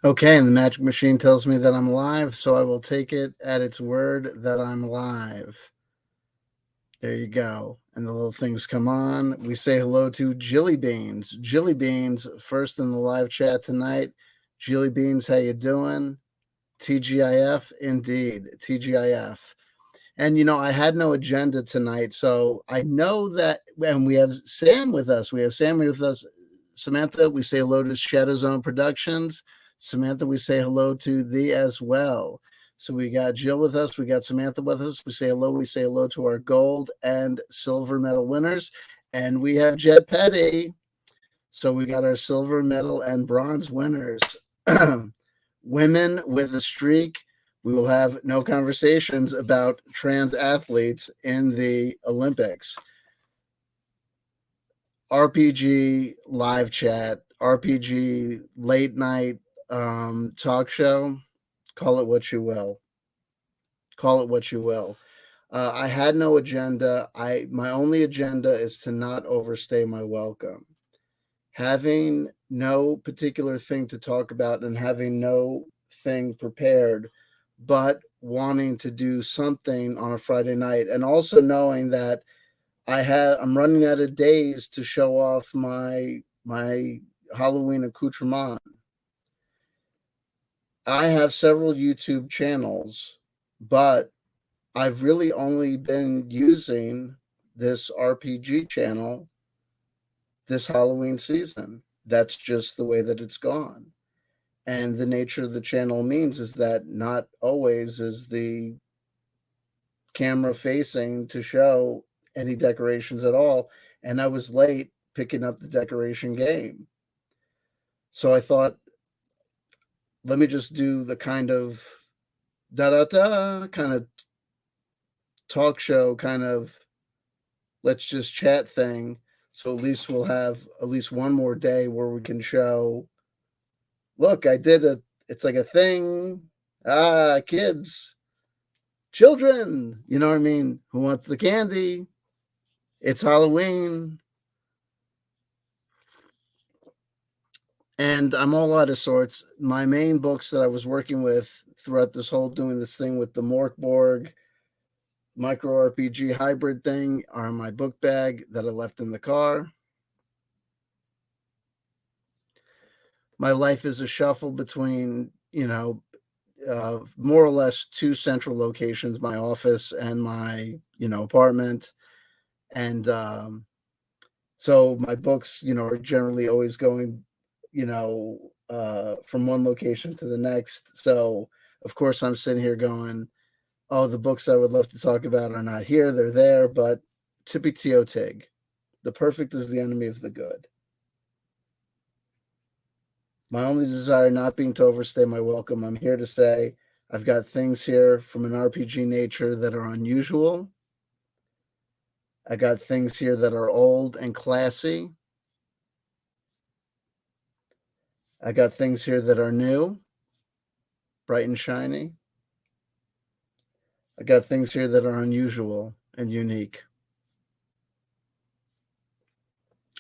Okay, and the magic machine tells me that I'm live, so I will take it at its word that I'm live. There you go. And the little things come on. We say hello to Jilly Beans. Jilly Beans, first in the live chat tonight. Jilly Beans, how you doing? TGIF, indeed. TGIF. And I had no agenda tonight, so I know that. And we have Sam with us. We have Sam with us. Samantha, we say hello to Shadow Zone Productions. Samantha, we say hello to thee as well. So we got Jill with us. We got Samantha with us. We say hello. We say hello to our gold and silver medal winners. And we have Jed Petty. So we got our silver medal and bronze winners. Women with a streak. We will have no conversations about trans athletes in the Olympics. RPG live chat, RPG late night talk show. Call it what you will. Call it what you will. I had no agenda. My only agenda is to not overstay my welcome. Having no particular thing to talk about and having no thing prepared, but wanting to do something on a Friday night, and also knowing that I'm running out of days to show off my Halloween accoutrement. I have several YouTube channels, but I've really only been using this RPG channel this Halloween season. That's just the way that it's gone. And the nature of the channel means is that not always is the camera facing to show any decorations at all. And I was late picking up the decoration game. So I thought, let me just do the kind of da da da kind of talk show, kind of let's just chat thing. So at least we'll have at least one more day where we can show, look, it's like a thing. Kids, children, you know what I mean? Who wants the candy? It's Halloween. And I'm all out of sorts. My main books that I was working with throughout this whole doing this thing with the Morkborg micro RPG hybrid thing are in my book bag that I left in the car. My life is a shuffle between, more or less two central locations, my office and my, apartment. And so my books, are generally always going, from one location to the next. So, of course, I'm sitting here going, oh, the books I would love to talk about are not here. They're there, but tippy teo tig. The perfect is the enemy of the good. My only desire not being to overstay my welcome. I'm here to say I've got things here from an RPG nature that are unusual. I got things here that are old and classy. I got things here that are new, bright and shiny. I got things here that are unusual and unique.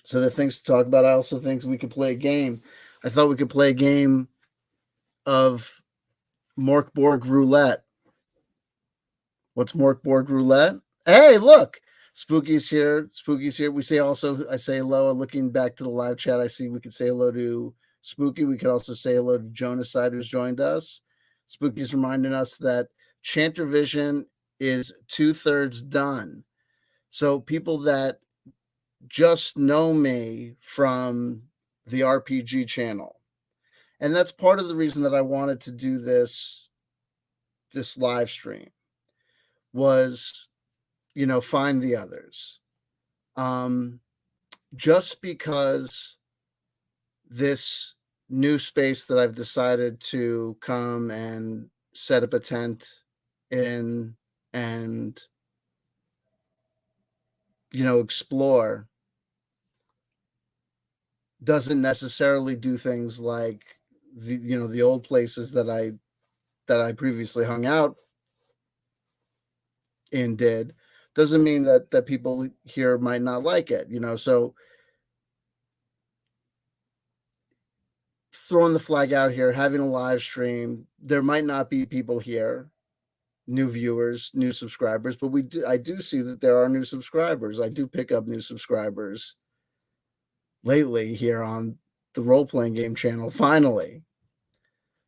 So there are things to talk about. I also think we could play a game. I thought we could play a game of Morkborg Roulette. What's Morkborg Roulette? Hey, look, Spooky's here. Spooky's here. I say hello. Looking back to the live chat, I see we could say hello to Spooky. We could also say hello to Jonaside, who's joined us. Spooky's reminding us that Chanter Vision is 2/3 done. So people that just know me from the RPG channel, and that's part of the reason that I wanted to do this live stream, was find the others. Just because this new space that I've decided to come and set up a tent in and explore doesn't necessarily do things like the old places that I previously hung out in did. Doesn't mean that people here might not like it, so throwing the flag out here, having a live stream. There might not be people here, new viewers, new subscribers, but I do see that there are new subscribers. I do pick up new subscribers lately here on the role-playing game channel, finally.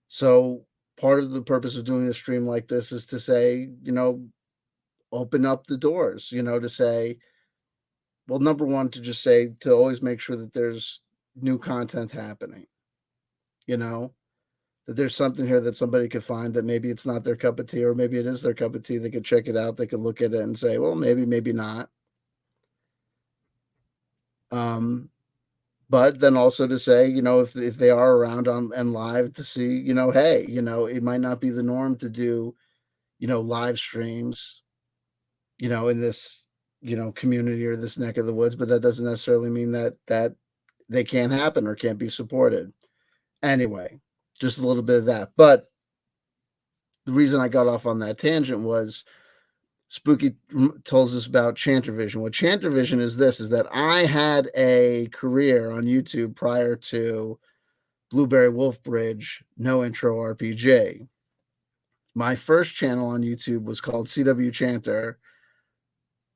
So part of the purpose of doing a stream like this is to say, open up the doors, to say, well, number one, to just say, to always make sure that there's new content happening, that there's something here that somebody could find that maybe it's not their cup of tea, or maybe it is their cup of tea. They could check it out. They could look at it and say, well, maybe not. But then also to say, if they are around on and live, to see, hey, it might not be the norm to do, live streams, in this, community or this neck of the woods, but that doesn't necessarily mean that they can't happen or can't be supported. Anyway, just a little bit of that. But the reason I got off on that tangent was Spooky tells us about Chanter Vision. What Chanter Vision is that I had a career on YouTube prior to Blueberry Wolf Bridge, No Intro RPG. My first channel on YouTube was called CW Chanter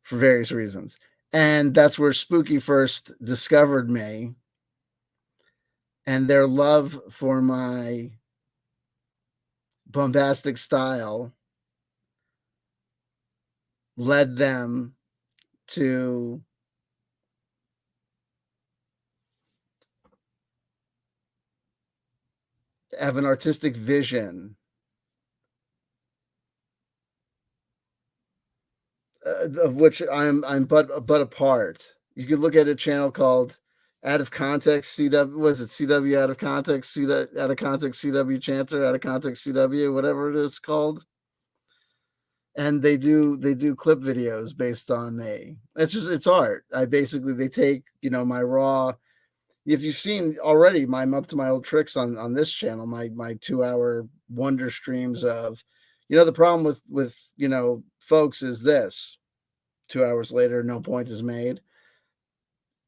for various reasons. And that's where Spooky first discovered me. And their love for my bombastic style led them to have an artistic vision of which I'm but a part. You could look at a channel called Out of Context CW. Was it CW Out of Context? Out of Context CW Chanter, Out of Context CW, whatever it is called. And they do clip videos based on me. It's art. They take, my raw. If you've seen already, I'm up to my old tricks on this channel, my 2-hour wonder streams of, the problem with folks is this: 2 hours later, no point is made.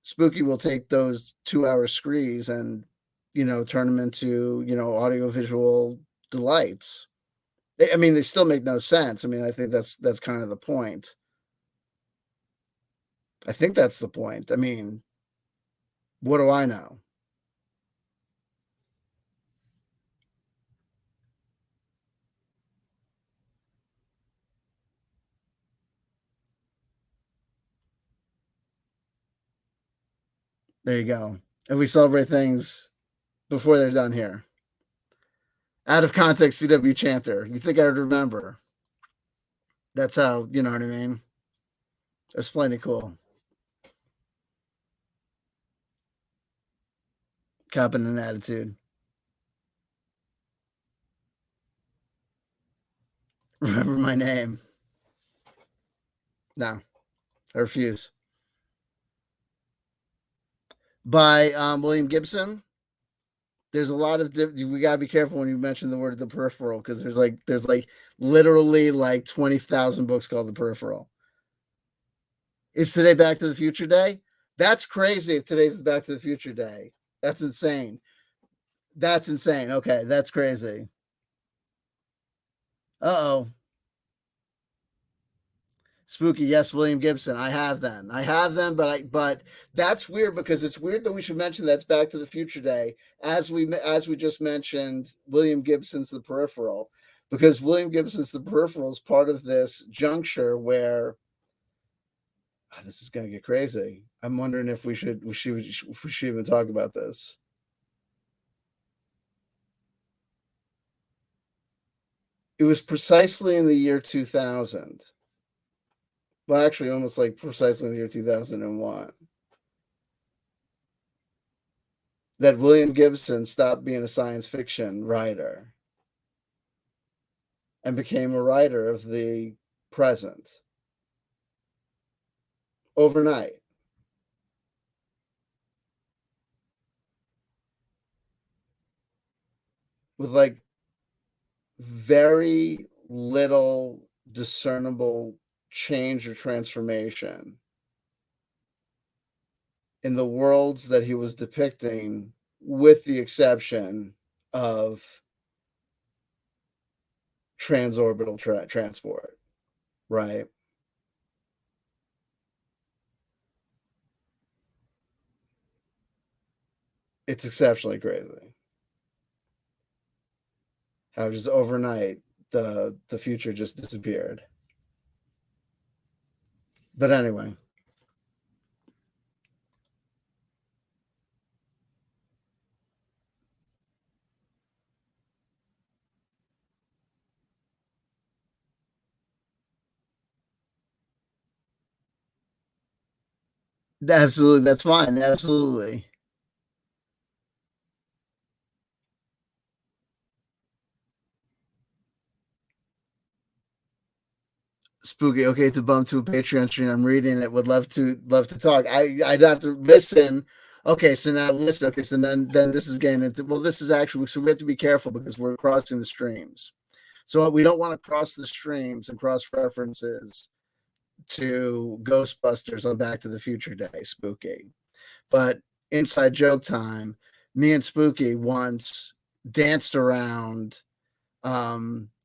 Spooky will take those 2-hour screes and, turn them into, audiovisual delights. They still make no sense. I think that's kind of the point. I think that's the point. What do I know? There you go. And we celebrate things before they're done here. Out of Context CW Chanter. You think I'd remember? That's how, you know what I mean? It's plenty cool. Competent attitude. Remember my name. No, I refuse. By William Gibson. There's a lot of we gotta be careful when you mention the word The Peripheral, because there's literally 20,000 books called The Peripheral. Is today Back to the Future Day? That's crazy if today's the Back to the Future Day. That's insane. That's insane. Okay, that's crazy. Uh-oh. Spooky, yes, William Gibson. I have them, but that's weird, because it's weird that we should mention that's Back to the Future Day as we just mentioned William Gibson's The Peripheral, because William Gibson's The Peripheral is part of this juncture where this is going to get crazy. I'm wondering if we should even talk about this. It was precisely in the year 2000. Well, actually, almost precisely in the year 2001, that William Gibson stopped being a science fiction writer and became a writer of the present overnight. With very little discernible change or transformation in the worlds that he was depicting with the exception of transorbital transport, right? It's exceptionally crazy how just overnight the future just disappeared. But anyway, absolutely, that's fine. Absolutely. Spooky. Okay, to bump to a Patreon stream. I'm reading it. Would love to talk. I'd have to listen. Okay, so now listen. Okay, so then this is getting into, well, this is actually, so we have to be careful because we're crossing the streams. So we don't want to cross the streams and cross references to Ghostbusters on Back to the Future Day, Spooky. But inside joke time, me and Spooky once danced around.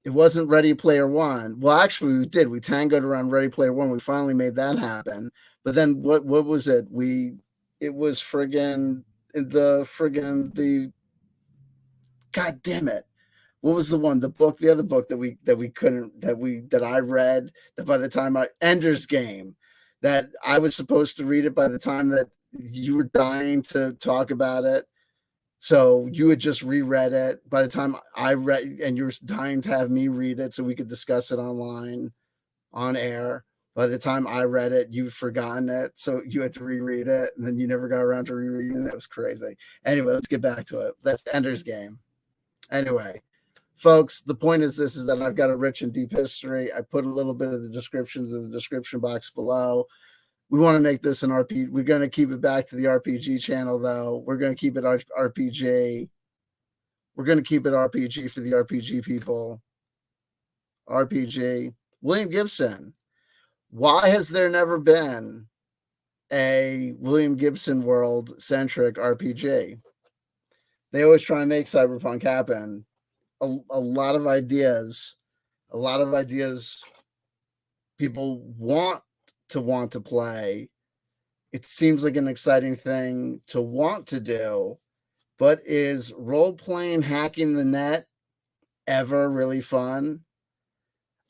It wasn't Ready Player One. Well, actually, we did. We tangoed around Ready Player One. We finally made that happen. But then what was it? It was the God damn it. What was the one? The other book that I read, that by the time Ender's Game, that I was supposed to read it by the time that you were dying to talk about it. So you had just reread it by the time I read, and you were dying to have me read it so we could discuss it online on air. By the time I read it, you'd forgotten it, so you had to reread it, and then you never got around to rereading it. It was crazy. Anyway, let's get back to it. That's Ender's Game. Anyway, folks, the point is this, is that I've got a rich and deep history. I put a little bit of the descriptions in the description box below. We want to make this an RPG. We're going to keep it back to the RPG channel, though. We're going to keep it RPG. We're going to keep it RPG for the RPG people. RPG. William Gibson. Why has there never been a William Gibson world-centric RPG? They always try and make cyberpunk happen. A lot of ideas people want to play. It seems like an exciting thing to want to do, but is role-playing hacking the net ever really fun?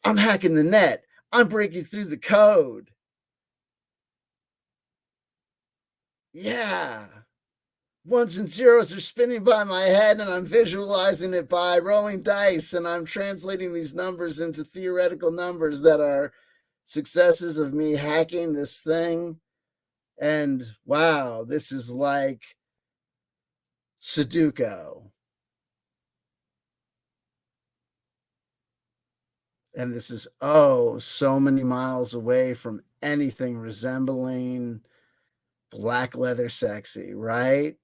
I'm hacking the net. I'm breaking through the code. Yeah. Ones and zeros are spinning by my head, and I'm visualizing it by rolling dice, and I'm translating these numbers into theoretical numbers that are successes of me hacking this thing. And wow, this is like Sudoku. And this is, so many miles away from anything resembling black leather sexy, right?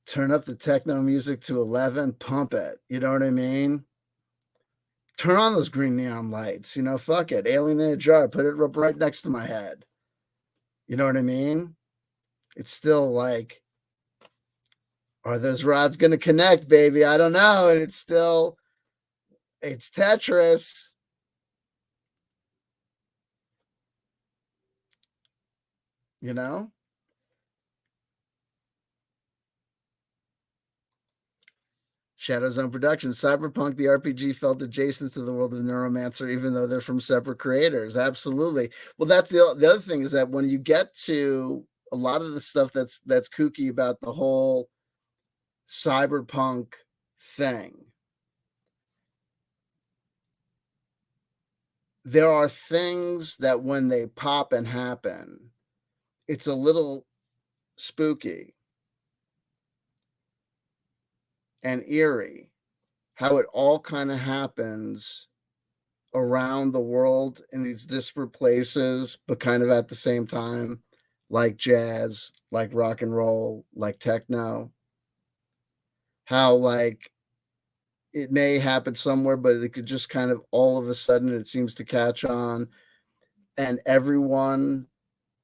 Turn up the techno music to 11, pump it. You know what I mean? Turn on those green neon lights. Fuck it. Alien in a jar. Put it up right next to my head. You know what I mean? It's still like, are those rods going to connect, baby? I don't know. And it's Tetris. You know? Shadow Zone Productions. Cyberpunk the RPG felt adjacent to the world of Neuromancer, even though they're from separate creators. Absolutely. Well, that's the other thing, is that when you get to a lot of the stuff that's kooky about the whole cyberpunk thing, there are things that when they pop and happen, it's a little spooky and eerie how it all kind of happens around the world in these disparate places, but kind of at the same time, like jazz, like rock and roll, like techno. How, like, it may happen somewhere, but it could just kind of all of a sudden it seems to catch on, and everyone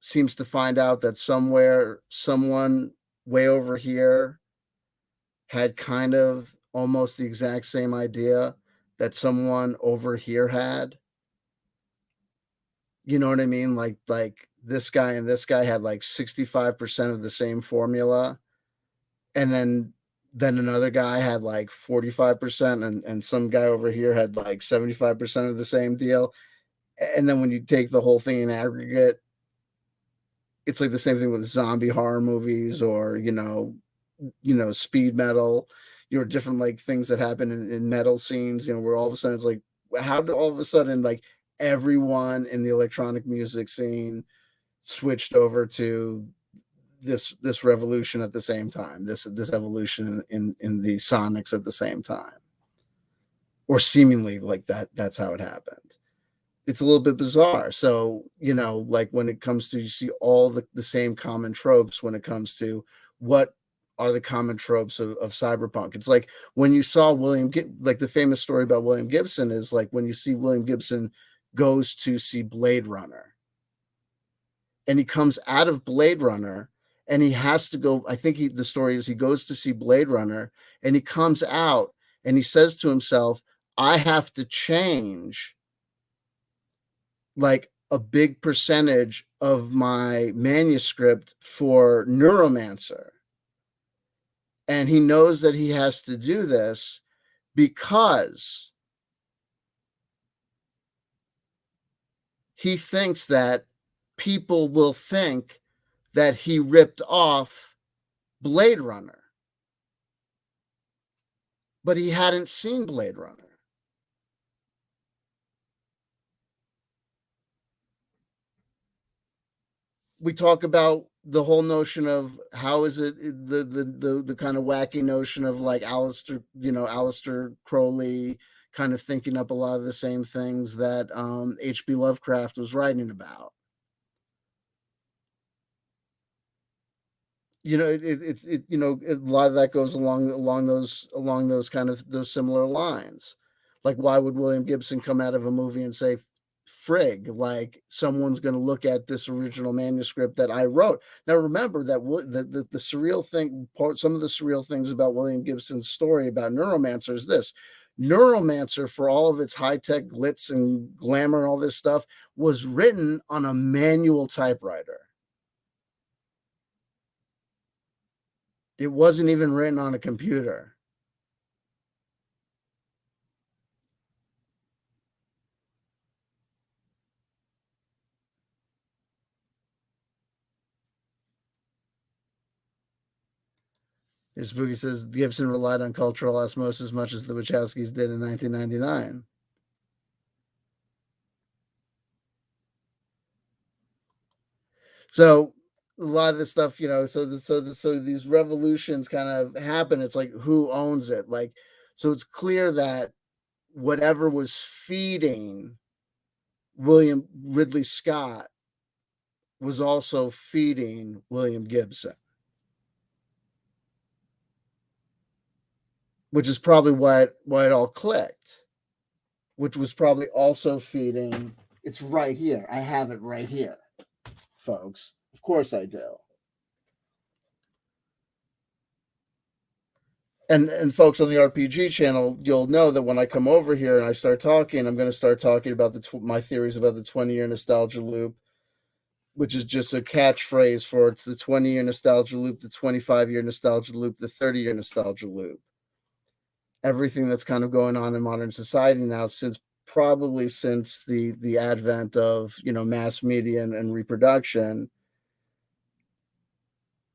seems to find out that somewhere, someone way over here had kind of almost the exact same idea that someone over here had. You know what I mean? Like this guy and this guy had like 65% of the same formula, and then another guy had like 45%, and some guy over here had like 75% of the same deal. And then when you take the whole thing in aggregate, it's like the same thing with zombie horror movies, or speed metal, different like things that happen in metal scenes, where all of a sudden it's like, how did all of a sudden like everyone in the electronic music scene switched over to this revolution at the same time, this evolution in the sonics at the same time, or seemingly like that's how it happened. It's a little bit bizarre. So, like when it comes to, you see all the same common tropes when it comes to what are the common tropes of cyberpunk. It's like when you saw like the famous story about William Gibson is like when you see William Gibson goes to see Blade Runner, and he comes out of Blade Runner, and he has to go. I think the story is he goes to see Blade Runner, and he comes out and he says to himself, I have to change like a big percentage of my manuscript for Neuromancer. And he knows that he has to do this because he thinks that people will think that he ripped off Blade Runner. But he hadn't seen Blade Runner. We talk about the whole notion of how is it the kind of wacky notion of like Aleister Crowley kind of thinking up a lot of the same things that H.P. Lovecraft was writing about. A lot of that goes along those kind of those similar lines. Like, why would William Gibson come out of a movie and say, frig, like someone's going to look at this original manuscript that I wrote? Now remember that the surreal thing, some of the surreal things about William Gibson's story about Neuromancer is this: Neuromancer, for all of its high-tech glitz and glamour and all this stuff, was written on a manual typewriter. It wasn't even written on a computer. Here's Spooky says Gibson relied on cultural osmosis much as the Wachowskis did in 1999. So a lot of this stuff, so these revolutions kind of happen. It's like, who owns it? Like, so it's clear that whatever was feeding William Ridley Scott was also feeding William Gibson, which is probably why it all clicked, which was probably also feeding. It's right here. I have it right here, folks. Of course I do. And folks on the RPG channel, you'll know that when I come over here and I start talking, I'm going to start talking about my theories about the 20-year nostalgia loop, which is just a catchphrase for it's the 20-year nostalgia loop, the 25-year nostalgia loop, the 30-year nostalgia loop. Everything that's kind of going on in modern society now, since the advent of mass media and reproduction,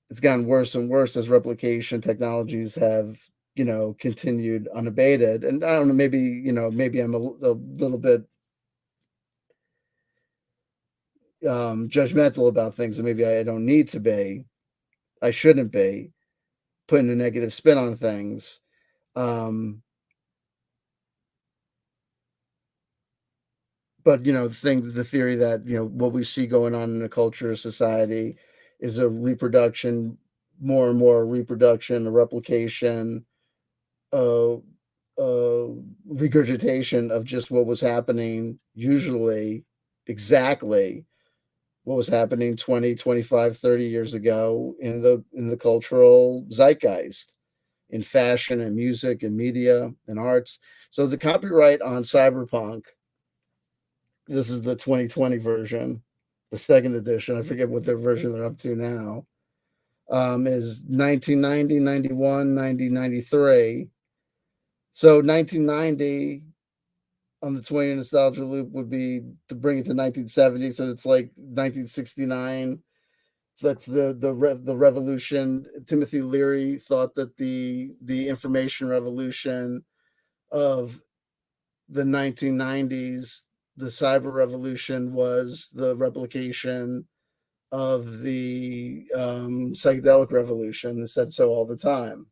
it's gotten worse and worse as replication technologies have continued unabated. And I don't know, maybe I'm a little bit judgmental about things, and maybe I don't need to be. I shouldn't be putting a negative spin on things. But the theory that what we see going on in the culture of society is a reproduction, more and more reproduction, a replication, uh, regurgitation of just what was happening, usually exactly what was happening 20, 25, 30 years ago in the cultural zeitgeist, in fashion and music and media and arts. So the copyright on Cyberpunk, this is the 2020 version, the second edition. I forget what their version they're up to now. Is 1990, 91, 90, 93. So 1990 on the 20 nostalgia loop would be to bring it to 1970. So it's like 1969. That's the revolution. Timothy Leary thought that the information revolution of the 1990s, the cyber revolution, was the replication of the psychedelic revolution. They said so all the time.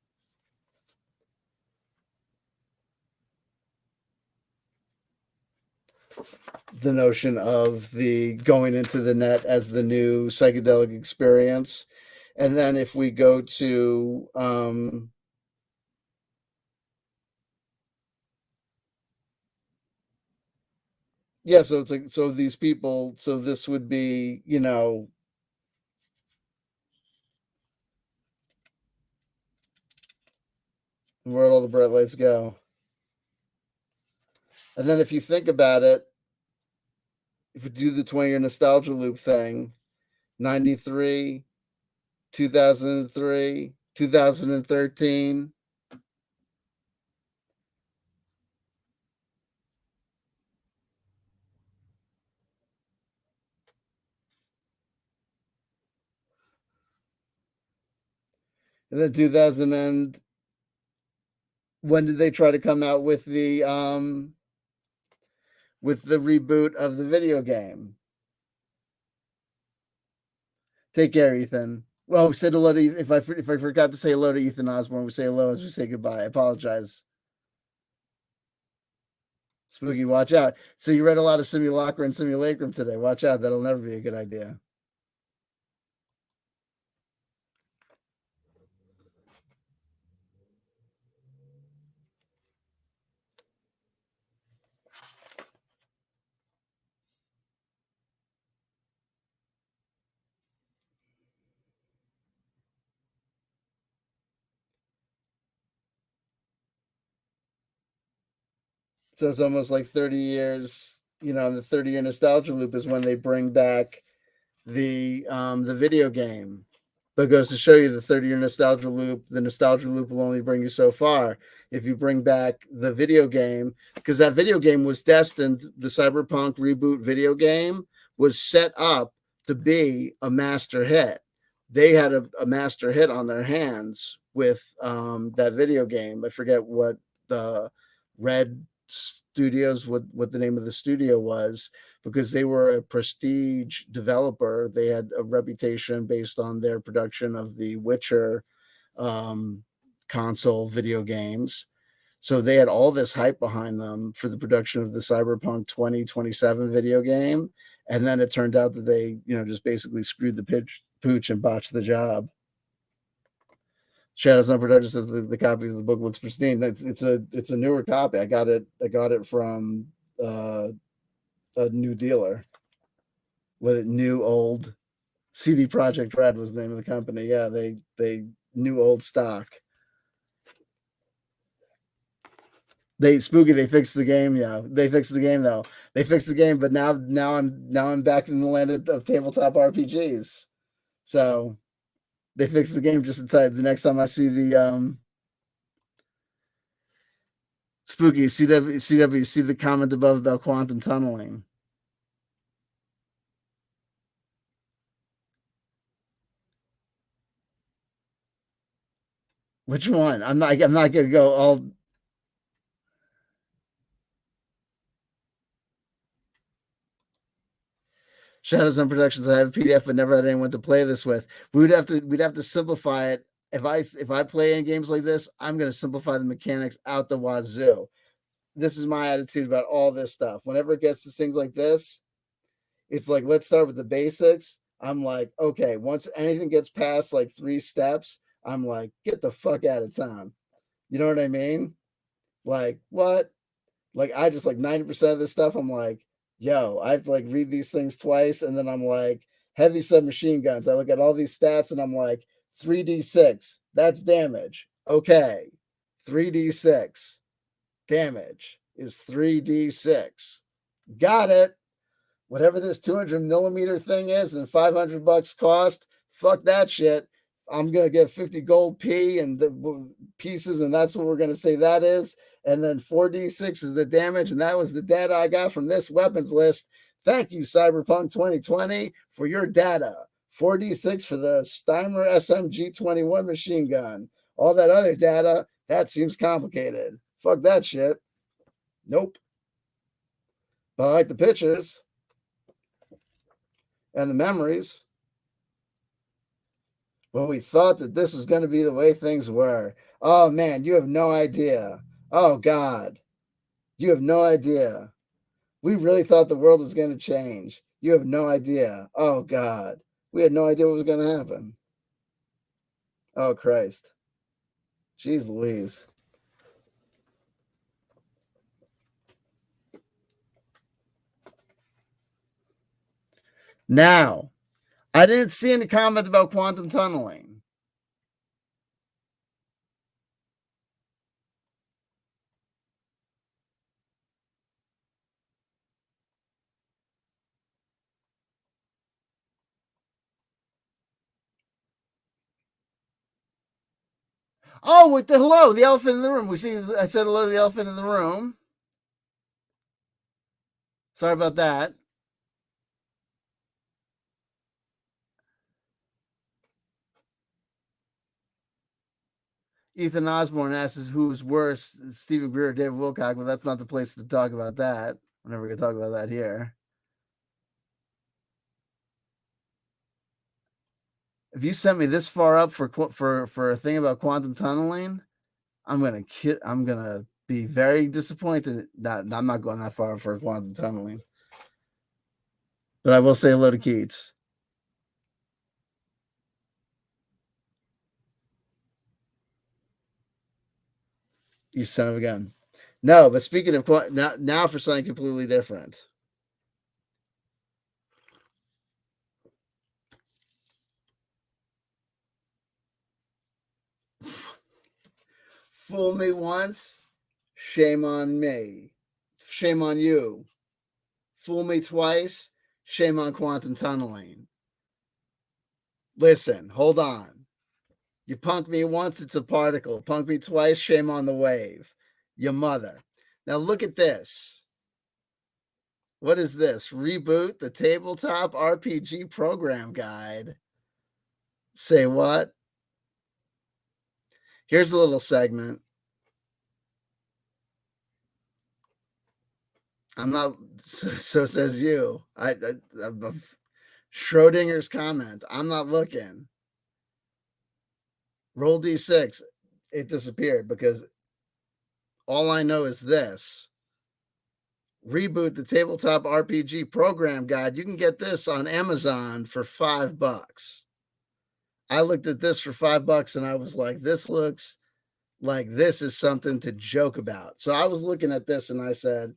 The notion of the going into the net as the new psychedelic experience. And then if we go to yeah, so it's like, so these people, so this would be, where'd all the bright lights go? And then if you think about it, if you do the 20-year nostalgia loop thing, 93, 2003, 2013, and then 2000 and when did they try to come out with the reboot of the video game? Take care, Ethan. Well, we said hello to, if I forgot to say hello to Ethan Osborne, we say hello as we say goodbye. I apologize. Spooky, watch out. So you read a lot of Simulacra and Simulacrum today. Watch out. That'll never be a good idea. So it's almost like 30 years, and the 30-year nostalgia loop is when they bring back the video game. But it goes to show you the 30-year nostalgia loop. The nostalgia loop will only bring you so far. If you bring back the video game, because that video game was destined, the Cyberpunk reboot video game was set up to be a master hit. They had a master hit on their hands with that video game. I forget what the Red Studios, what the name of the studio was, because they were a prestige developer. They had a reputation based on their production of the Witcher console video games. So they had all this hype behind them for the production of the Cyberpunk 2027 video game. And then it turned out that they, just basically screwed the pooch and botched the job. Shadows on Production says the copy of the book looks pristine. It's a newer copy. I got it from a new dealer. With it, new old CD Projekt Red was the name of the company. Yeah, they new old stock. They fixed the game. Yeah, they fixed the game though. They fixed the game, but now I'm back in the land of tabletop RPGs. So they fixed the game just in time. The next time I see the Spooky CW, see the comment above about quantum tunneling. Which one? I'm not gonna go all. Shadows on Productions. I have a PDF, but never had anyone to play this with. We'd have to simplify it. If I play in games like this, I'm going to simplify the mechanics out the wazoo. This is my attitude about all this stuff. Whenever it gets to things like this, it's like, let's start with the basics. I'm like, okay, once anything gets past like 3 steps, I'm like, get the fuck out of town. You know what I mean? Like, what? Like, I just like 90% of this stuff. I'm like, yo, I have to like read these things twice, and then I'm like, heavy submachine guns. I look at all these stats and I'm like, 3d6, that's damage. Okay, 3d6 damage is 3d6. Got it. Whatever this 200 millimeter thing is and $500 cost, fuck that shit. I'm going to get 50 gold P and the pieces, and that's what we're going to say that is. And then 4d6 is the damage, and that was the data I got from this weapons list. Thank you, Cyberpunk 2020, for your data. 4d6 for the Steimer SMG 21 machine gun. All that other data, that seems complicated. Fuck that shit. Nope. But I like the pictures and the memories. When we thought that this was going to be the way things were. Oh, man, you have no idea. Oh, God. You have no idea. We really thought the world was going to change. You have no idea. Oh, God. We had no idea what was going to happen. Oh, Christ. Jeez Louise. Now, I didn't see any comment about quantum tunneling. Oh, with the hello, the elephant in the room. I said hello to the elephant in the room. Sorry about that. Ethan Osborne asks who's worse, Stephen Greer or David Wilcock. Well, that's not the place to talk about that. We're never going to talk about that here. If you sent me this far up for a thing about quantum tunneling, I'm gonna be very disappointed. I'm not going that far for quantum tunneling, but I will say hello to Keats. You son of a gun. No, but speaking of now for something completely different. Fool me once, shame on me. Shame on you. Fool me twice, shame on quantum tunneling. Listen, hold on. You punk me once, it's a particle. Punk me twice, shame on the wave. Your mother. Now look at this. What is this? Reboot the tabletop RPG program guide. Say what? Here's a little segment. I'm not, so says you. Schrodinger's comment. I'm not looking. Roll D6. It disappeared because all I know is this. Reboot the tabletop RPG program guide. You can get this on Amazon for $5. I looked at this for $5 and I was like, this looks like this is something to joke about. So I was looking at this and I said,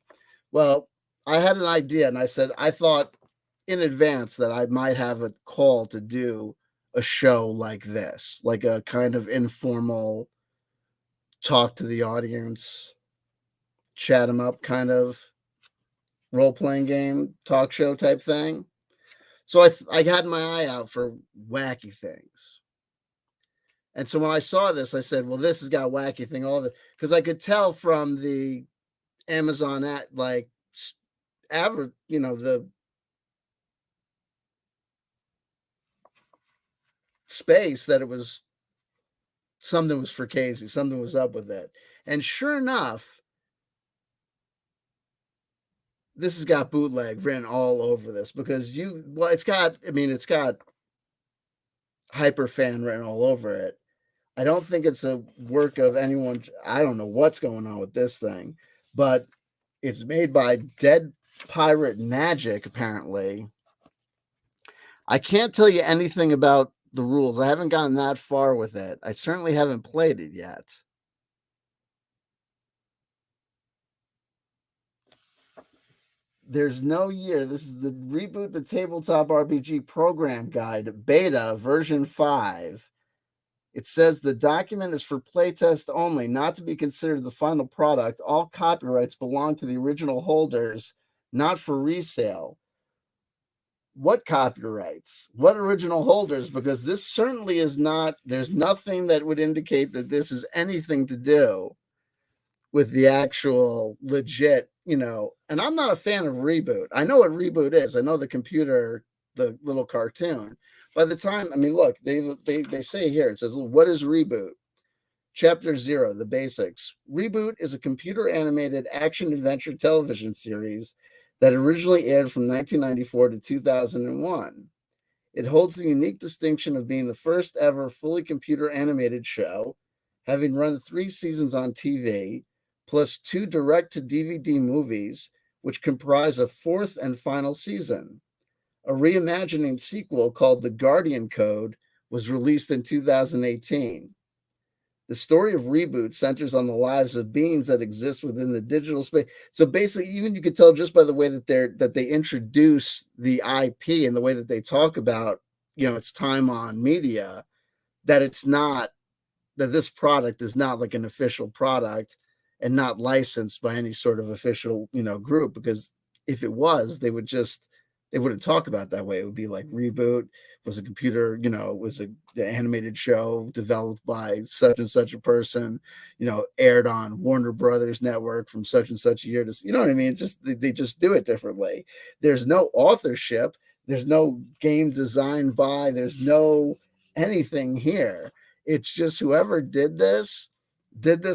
well, I had an idea and I said, I thought in advance that I might have a call to do a show like this, like a kind of informal talk to the audience, chat them up kind of role-playing game talk show type thing. So I had my eye out for wacky things. And so when I saw this, I said, well, this has got a wacky thing, all of it. Because I could tell from the Amazon at like average, the space that it was something was for Casey, something was up with it. And sure enough, this has got bootleg written all over this because it's got hyperfan written all over it. I don't think it's a work of anyone. I don't know what's going on with this thing, but it's made by Dead Pirate Magic, apparently. I can't tell you anything about the rules. I haven't gotten that far with it. I certainly haven't played it yet. there's no year. This is the Reboot the Tabletop RPG Program Guide, Beta, version 5. It says the document is for playtest only, not to be considered the final product. All copyrights belong to the original holders, not for resale. What copyrights? What original holders? Because this certainly is not, there's nothing that would indicate that this is anything to do with the actual legit, and I'm not a fan of Reboot. I know what Reboot is. I know the computer, the little cartoon. By the time, I mean, look, they say here, it says, what is Reboot? Chapter 0, the basics. Reboot is a computer animated action adventure television series that originally aired from 1994 to 2001. It holds the unique distinction of being the first ever fully computer animated show, having run 3 seasons on TV, plus 2 direct-to-DVD movies, which comprise a 4th and final season. A reimagining sequel called The Guardian Code was released in 2018. The story of Reboot centers on the lives of beings that exist within the digital space. So basically, even you could tell just by the way that they introduce the IP and the way that they talk about, its time on media, that it's not, that this product is not like an official product and not licensed by any sort of official, group. Because if it was, they wouldn't talk about it that way. It would be like Reboot was a computer, was the animated show developed by such and such a person, aired on Warner Brothers network from such and such a year to, you know what I mean? It's just, they just do it differently. There's no authorship. There's no game designed by, there's no anything here. It's just whoever did this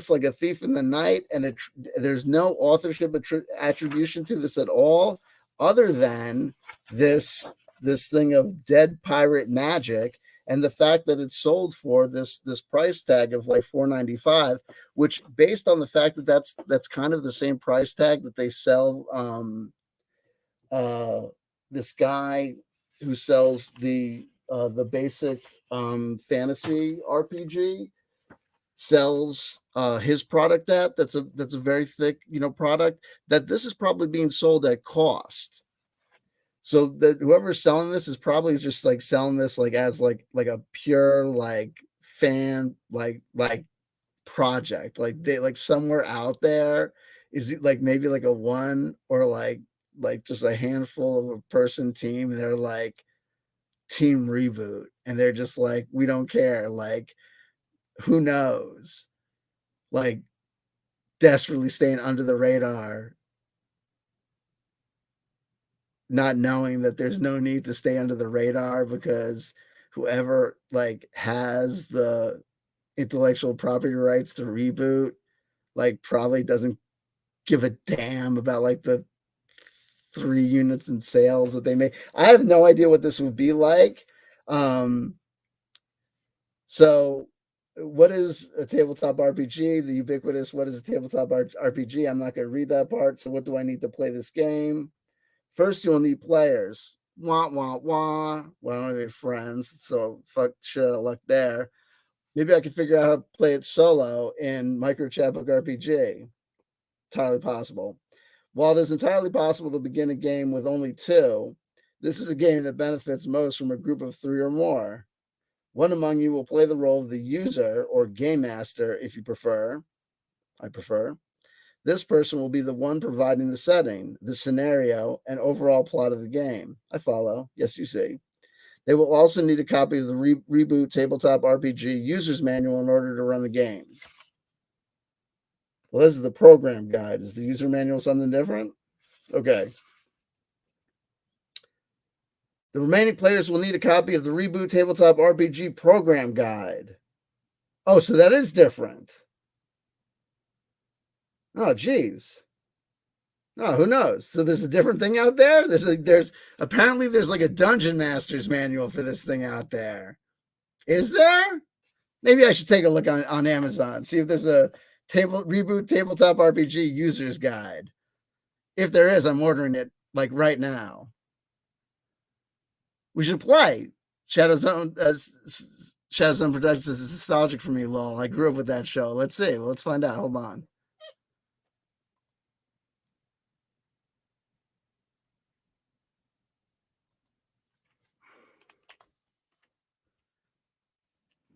like a thief in the night, and there's no authorship attribution to this at all, other than this thing of dead pirate magic, and the fact that it's sold for this price tag of like $4.95, which, based on the fact that that's kind of the same price tag that they sell this guy who sells the basic fantasy RPG sells his product that's a very thick product, that this is probably being sold at cost. So that whoever's selling this is probably just like selling this like as like a pure like fan like project, like they like somewhere out there is it like maybe like a one or like just a handful of a person team, and they're like Team Reboot, and they're just like, we don't care, like who knows, like desperately staying under the radar, not knowing that there's no need to stay under the radar, because whoever like has the intellectual property rights to Reboot like probably doesn't give a damn about like the 3 units in sales that they make. I have no idea what this would be like. So what is a tabletop RPG? The ubiquitous, what is a tabletop RPG? I'm not going to read that part. So what do I need to play this game? First, you'll need players. Wah, wah, wah. Well, I don't have any friends, so fuck shit out of luck there. Maybe I can figure out how to play it solo in Micro Chatbook RPG. Entirely possible. While it is entirely possible to begin a game with only 2, this is a game that benefits most from a group of 3 or more. One among you will play the role of the user or game master if you prefer. I prefer. This person will be the one providing the setting, the scenario, and overall plot of the game. I follow. Yes, you see. They will also need a copy of the Reboot Tabletop RPG User's Manual in order to run the game. Well, this is the program guide. Is the user manual something different? Okay. The remaining players will need a copy of the Reboot Tabletop RPG Program Guide. Oh, so that is different. Oh, geez. Oh, who knows? So there's a different thing out there? There's apparently like a Dungeon Master's manual for this thing out there. Is there? Maybe I should take a look on Amazon, see if there's a Reboot Tabletop RPG User's Guide. If there is, I'm ordering it like right now. We should play Shadowzone. Shadowzone Productions is nostalgic for me, lol. I grew up with that show. Let's see. Well, let's find out. Hold on.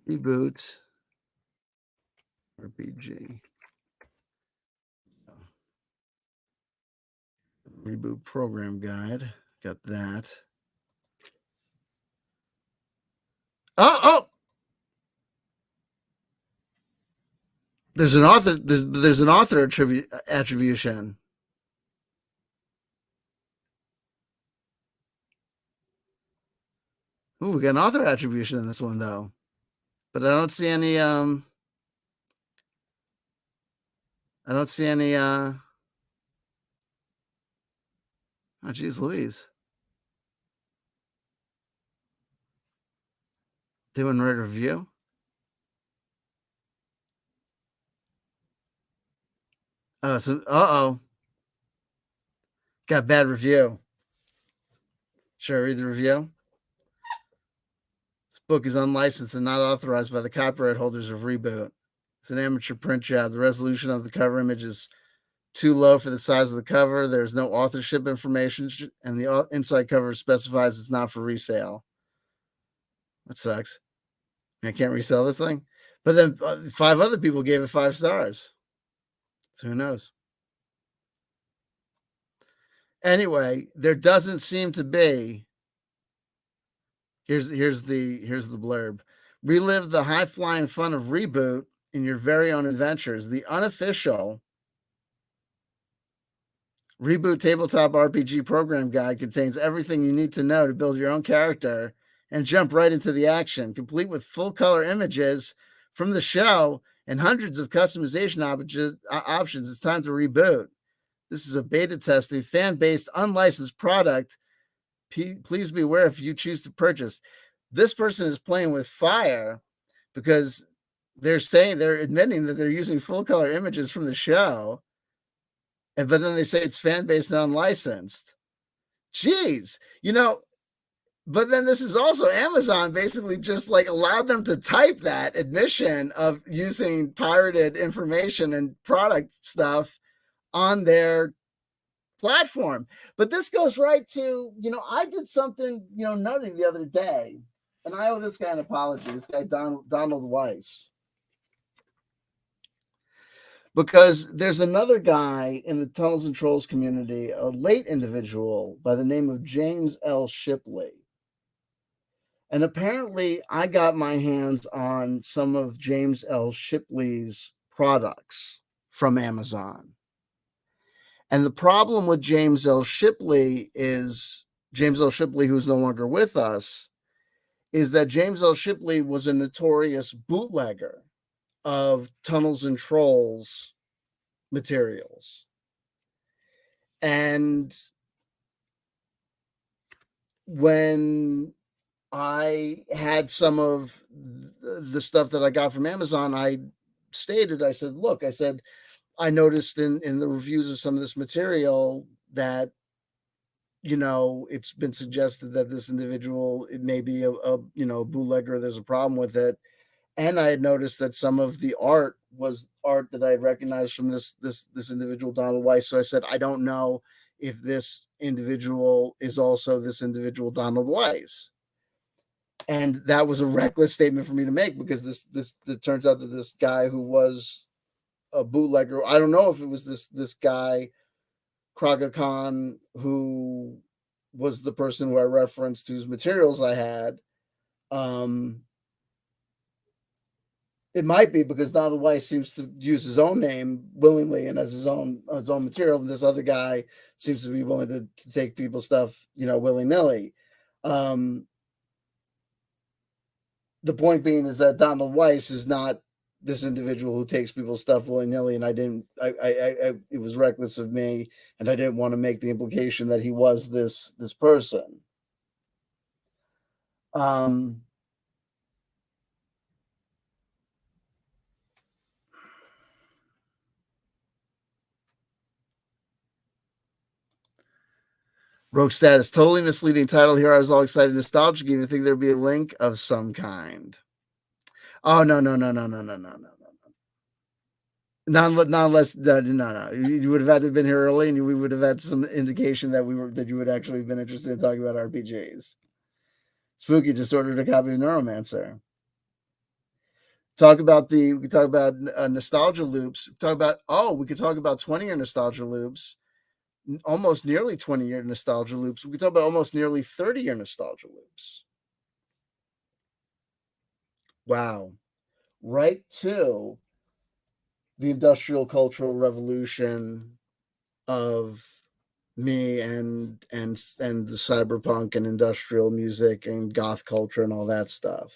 Reboot RPG. Reboot program guide. Got that. Oh! There's an author. There's an author attribution. Ooh, we got an author attribution in this one though, but I don't see any. I don't see any. Oh, geez, Louise. They wouldn't write a review. Oh, so oh, got bad review. Should I read the review? This book is unlicensed and not authorized by the copyright holders of Reboot. It's an amateur print job. The resolution of the cover image is too low for the size of the cover. There's no authorship information, and the inside cover specifies it's not for resale. That sucks. I can't resell this thing. But then 5 other people gave it 5 stars. So who knows? Anyway, there doesn't seem to be. Here's the blurb. Relive the high-flying fun of Reboot in your very own adventures. The unofficial Reboot Tabletop RPG Program Guide contains everything you need to know to build your own character and jump right into the action, complete with full-color images from the show and hundreds of customization options. It's time to reboot. This is a beta testing, fan-based, unlicensed product. Please be aware if you choose to purchase. This person is playing with fire because they're admitting that they're using full-color images from the show. But then they say it's fan-based and unlicensed. Jeez, but then this is also Amazon basically just like allowed them to type that admission of using pirated information and product stuff on their platform. But this goes right to, I did something, nutty the other day, and I owe this guy an apology, this guy, Donald Weiss. Because there's another guy in the Tunnels and Trolls community, a late individual by the name of James L. Shipley. And apparently I got my hands on some of James L. Shipley's products from Amazon. And the problem with James L. Shipley, who's no longer with us, is that James L. Shipley was a notorious bootlegger of Tunnels and Trolls materials. And when I had some of the stuff that I got from Amazon, I said, look, I noticed in the reviews of some of this material that, it's been suggested that this individual, it may be a bootlegger, there's a problem with it. And I had noticed that some of the art was art that I had recognized from this individual, Donald Weiss. So I said, I don't know if this individual is also this individual, Donald Weiss. And that was a reckless statement for me to make because it turns out that this guy who was a bootlegger, I don't know if it was this guy, Kraga Khan, who was the person who I referenced whose materials I had. It might be because Donald Weiss seems to use his own name willingly and as his own material, and this other guy seems to be willing to take people's stuff, willy-nilly. The point being is that Donald Weiss is not this individual who takes people's stuff willy-nilly, and it was reckless of me, and I didn't want to make the implication that he was this person. Rogue status, totally misleading title here. I was all excited, nostalgic, even think there'd be a link of some kind. Oh, no. Not unless, no. You would have had to have been here early, and we would have had some indication that you would actually have been interested in talking about RPGs. Spooky just ordered a copy of Neuromancer. We could talk about nostalgia loops. We could talk about 20-year nostalgia loops, almost nearly 20-year nostalgia loops. We could talk about almost nearly 30-year nostalgia loops. Wow. Right to the industrial cultural revolution of me and the cyberpunk and industrial music and goth culture and all that stuff,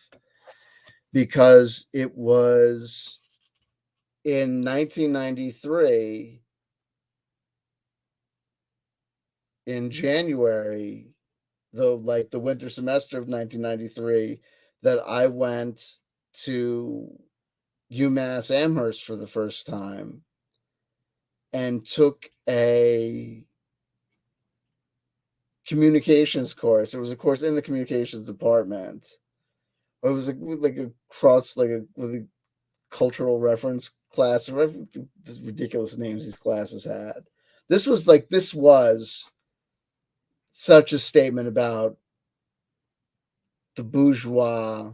because it was in 1993 in January, the winter semester of 1993, that I went to UMass Amherst for the first time and took a communications course. It was a course in the communications department. It was like a cross, like a cultural reference class, or the ridiculous names these classes had. This was such a statement about the bourgeois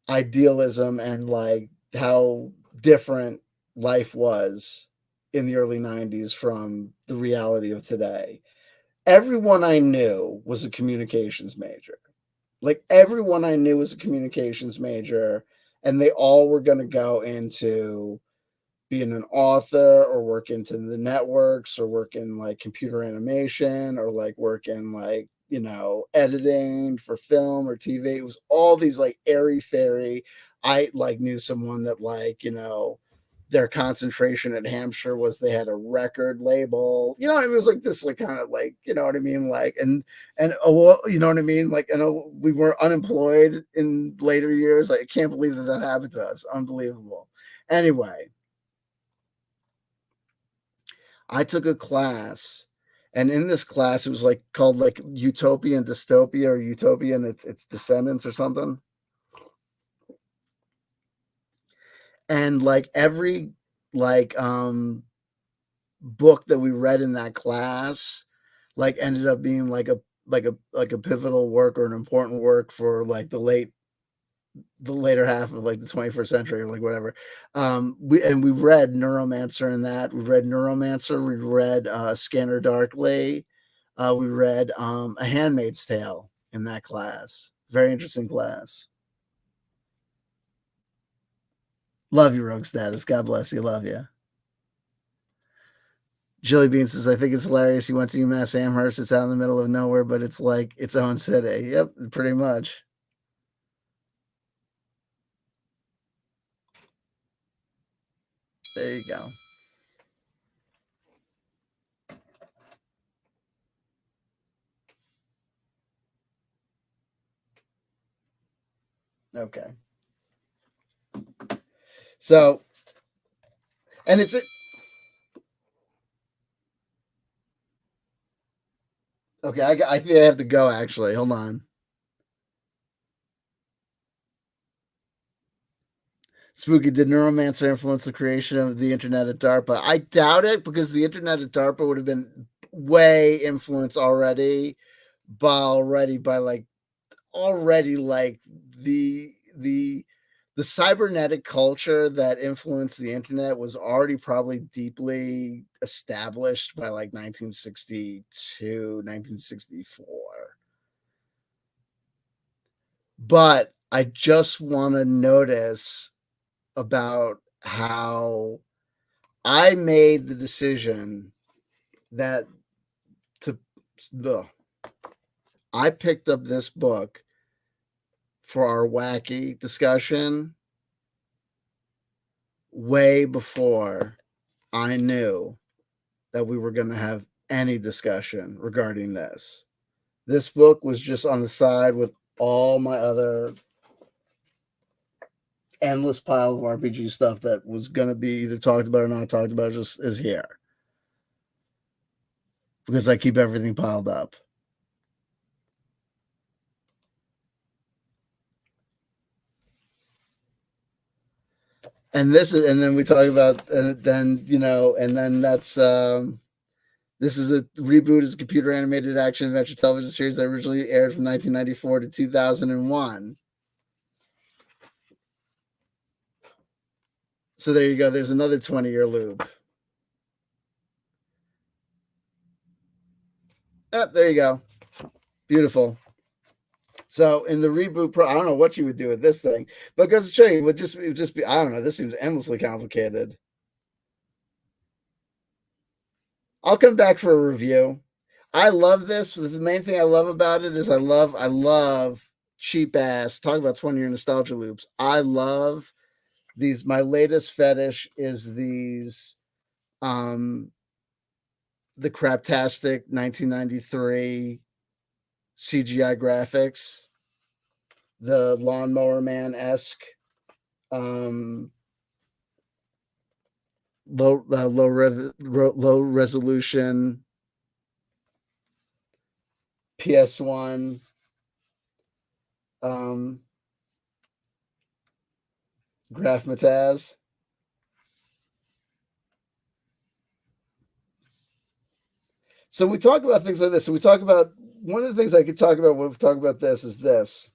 idealism and like how different life was in the early 90s from the reality of today. Everyone I knew was a communications major. Like everyone I knew was a communications major, and they all were going to go into being an author or work into the networks or work in like computer animation or like work in like, editing for film or TV. It was all these like airy fairy. I like knew someone that like, their concentration at Hampshire was they had a record label. You know what I mean? It was like this, like kind of like, you know what I mean? Like, you know what I mean? Like, we were unemployed in later years. Like, I can't believe that happened to us. Unbelievable. Anyway, I took a class, and in this class, it was like called like Utopia and Dystopia, or Utopia and its descendants or something. And like every like book that we read in that class like ended up being like a pivotal work or an important work for like the later half of like the 21st century or like whatever. We read Neuromancer in that. We read Neuromancer. We read Scanner Darkly. We read A Handmaid's Tale in that class. Very interesting class. Love you, Rogue Status. God bless you. Love you. Jilly Bean says, I think it's hilarious. You went to UMass Amherst. It's out in the middle of nowhere, but it's like its own city. Yep, pretty much. There you go. Okay. So, and it's okay. I think I have to go. Actually, hold on. Spooky, did Neuromancer influence the creation of the internet at DARPA? I doubt it, because the internet at DARPA would have been way influenced by like already like the the cybernetic culture that influenced the internet was already probably deeply established by like 1962, 1964. But I just want to notice about how I made the decision that to ugh, I picked up this book for our wacky discussion way before I knew that we were going to have any discussion regarding this. This book was just on the side with all my other endless pile of RPG stuff that was going to be either talked about or not talked about, just is here because I keep everything piled up. And then we talk about, and then, and then this is a reboot, is a computer animated action adventure television series that originally aired from 1994 to 2001. So there you go. There's another 20-year loop. Yep, there you go. Beautiful. So in the reboot I don't know what you would do with this thing, but goes to show you, it would just be, I don't know, this seems endlessly complicated. I'll come back for a review. I love this. The main thing I love about it is I love cheap ass. Talk about 20-year nostalgia loops. I love these. My latest fetish is these the craptastic 1993 CGI graphics, the Lawnmower Man-esque low resolution PS1 Graphmataz. So we talk about things like this. So we talk about, one of the things I could talk about when we talk about this is this.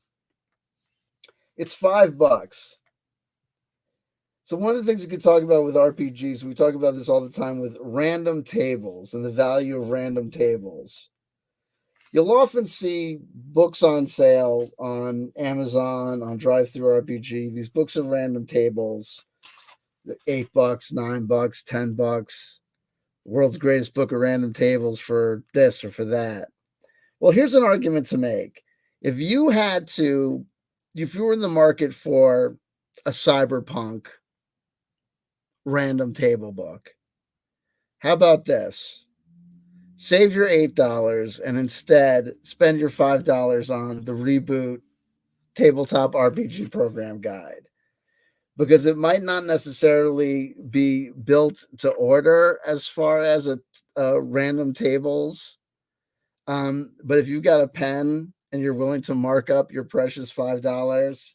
It's $5. So one of the things you could talk about with RPGs, we talk about this all the time with random tables and the value of random tables. You'll often see books on sale on Amazon, on DriveThruRPG, these books of random tables, $8, $9, $10. World's greatest book of random tables for this or for that. Well, here's an argument to make. If you were in the market for a cyberpunk random table book, how about this? Save your $8 and instead spend your $5 on the Reboot Tabletop RPG Program Guide, because it might not necessarily be built to order as far as random tables. But if you've got a pen and you're willing to mark up your precious $5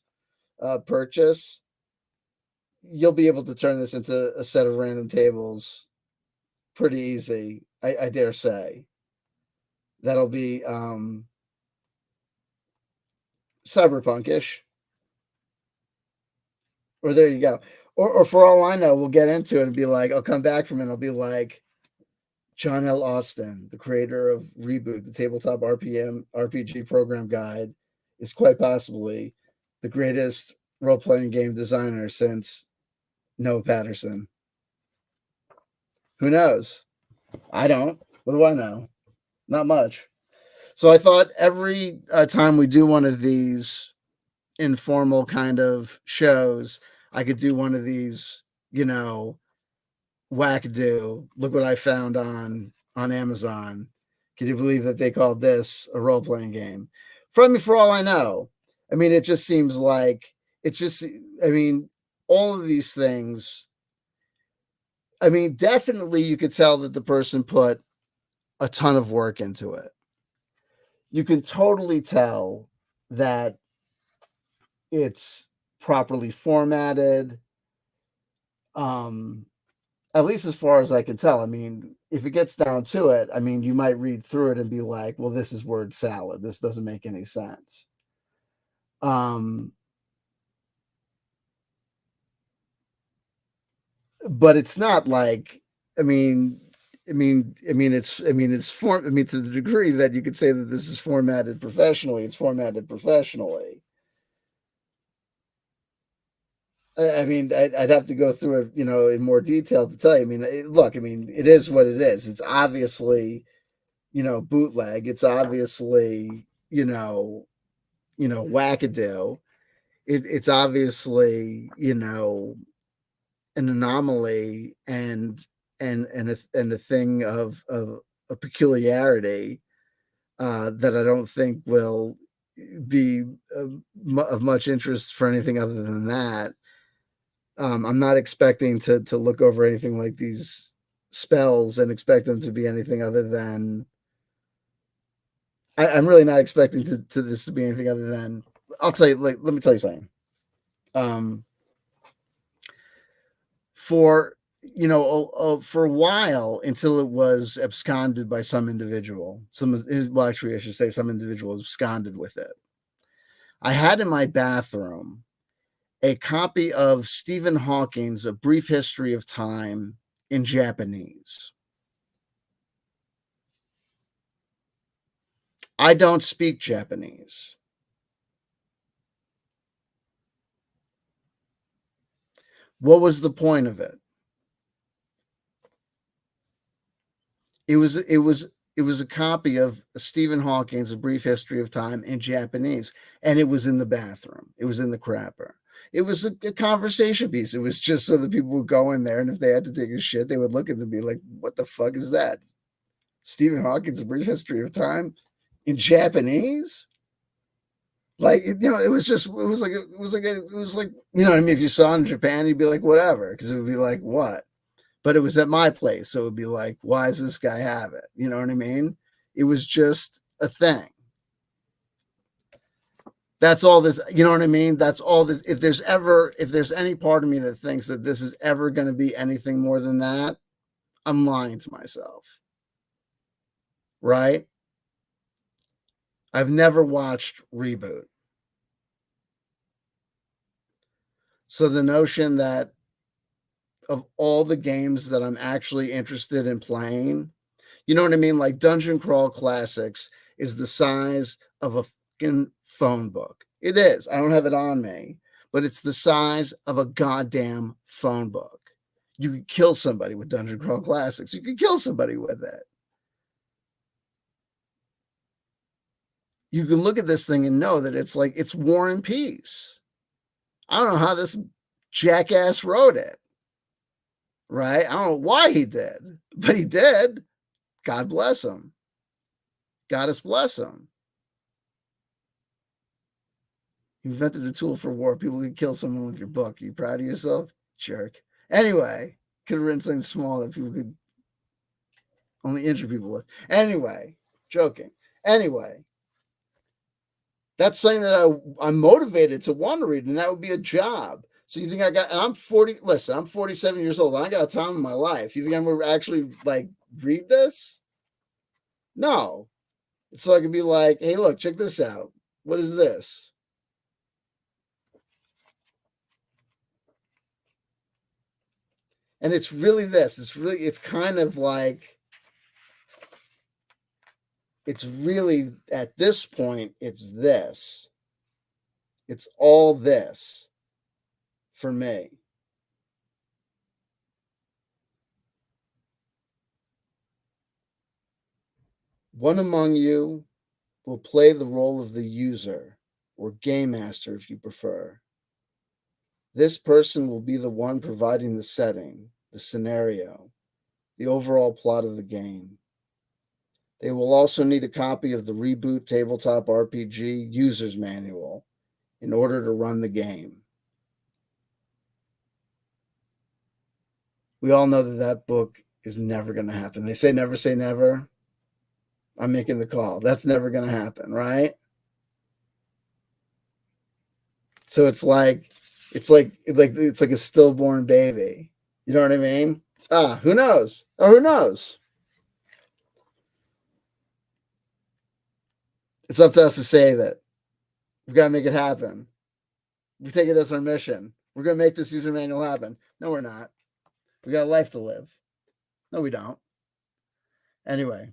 purchase, you'll be able to turn this into a set of random tables pretty easy. I dare say. That'll be cyberpunkish. Or there you go. Or for all I know, we'll get into it and be like, I'll come back from it and I'll be like, John L. Austin, the creator of Reboot, the tabletop RPG program guide, is quite possibly the greatest role-playing game designer since Noah Patterson. Who knows? I don't. What do I know? Not much. So I thought every time we do one of these informal kind of shows, I could do one of these, wackadoo. Look what I found on Amazon. Can you believe that they called this a role playing game? For all I know, I mean, it just seems like all of these things. I mean, definitely you could tell that the person put a ton of work into it. You can totally tell that it's properly formatted. At least as far as I can tell. I mean, if it gets down to it, I mean, you might read through it and be like, well, this is word salad. This doesn't make any sense. But it's not like, it's to the degree that you could say that this is formatted professionally, it's formatted professionally. I mean, I'd have to go through it, in more detail to tell you. I mean, look, it is what it is. It's obviously, bootleg. It's obviously, wackadoo. It's obviously, an anomaly and a thing of a peculiarity that I don't think will be of much interest for anything other than that. I'm not expecting to look over anything like these spells and expect them to be anything other than. I'm really not expecting to this to be anything other than. I'll tell you. Let me tell you something. For for a while, until it was absconded by some individual. Actually, I should say some individual absconded with it. I had in my bathroom a copy of Stephen Hawking's A Brief History of Time in Japanese. I don't speak Japanese. What was the point of it? It was a copy of Stephen Hawking's A Brief History of Time in Japanese, and it was in the bathroom. It was in the crapper. It was a conversation piece. It was just so that people would go in there, and if they had to take a shit, they would look at them and be like, "What the fuck is that? Stephen Hawking's A Brief History of Time in Japanese?" Like, you know, it was like, you know what I mean? If you saw it in Japan, you'd be like, whatever, because it would be like, what? But it was at my place, so it would be like, why does this guy have it? You know what I mean? It was just a thing. That's all this, you know what I mean? That's all this. If there's any part of me that thinks that this is ever going to be anything more than that, I'm lying to myself. Right? I've never watched Reboot. So the notion that of all the games that I'm actually interested in playing, you know what I mean? Like Dungeon Crawl Classics is the size of a fucking phone book. It is. I don't have it on me, but it's the size of a goddamn phone book. You could kill somebody with Dungeon Crawl Classics. You could kill somebody with it. You can look at this thing and know that it's like it's War and Peace. I don't know how this jackass wrote it. Right? I don't know why he did, but he did. God bless him. Goddess bless him. You invented a tool for war. People can kill someone with your book. Are you proud of yourself? Jerk. Anyway, could have written something small that people could only injure people with. Anyway, joking. Anyway, that's something that I'm motivated to want to read, and that would be a job. So you think I got, and I'm 40, listen, I'm 47 years old. I got time in my life. You think I'm going to actually like read this? No. So I could be like, hey, look, check this out. What is this? And it's really this. It's kind of like, it's really at this point, it's this. It's all this for me. One among you will play the role of the user or game master if you prefer. This person will be the one providing the setting, the scenario, the overall plot of the game. They will also need a copy of the Reboot Tabletop RPG User's Manual in order to run the game. We all know that book is never going to happen. They say never. I'm making the call. That's never going to happen, right? So it's like a stillborn baby. You know what I mean? Who knows? Or who knows? It's up to us to save it. We've got to make it happen. We take it as our mission. We're going to make this user manual happen. No, we're not. We got a life to live. No, we don't. Anyway.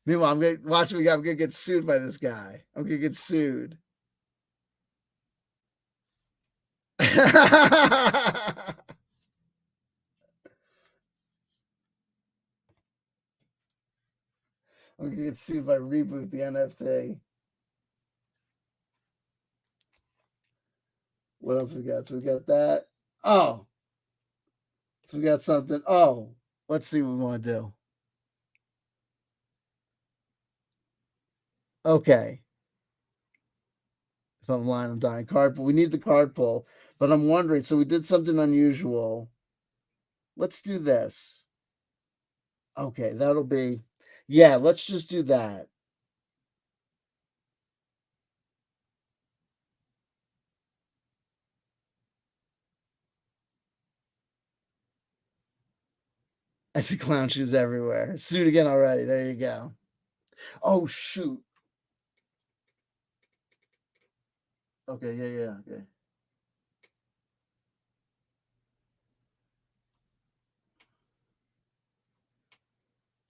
Meanwhile, I'm going to get sued by this guy. I'm going to get sued. I'm going to get sued by Reboot the NFT. What else we got? So we got that. Oh. So we got something. Oh. Let's see what we want to do. Okay. If I'm lying, I'm dying. Card pull. We need the card pull. But I'm wondering, so we did something unusual. Let's do this. Okay, that'll be, yeah, let's just do that. I see clown shoes everywhere. Suit again already. There you go. Oh, shoot. Okay, yeah, okay.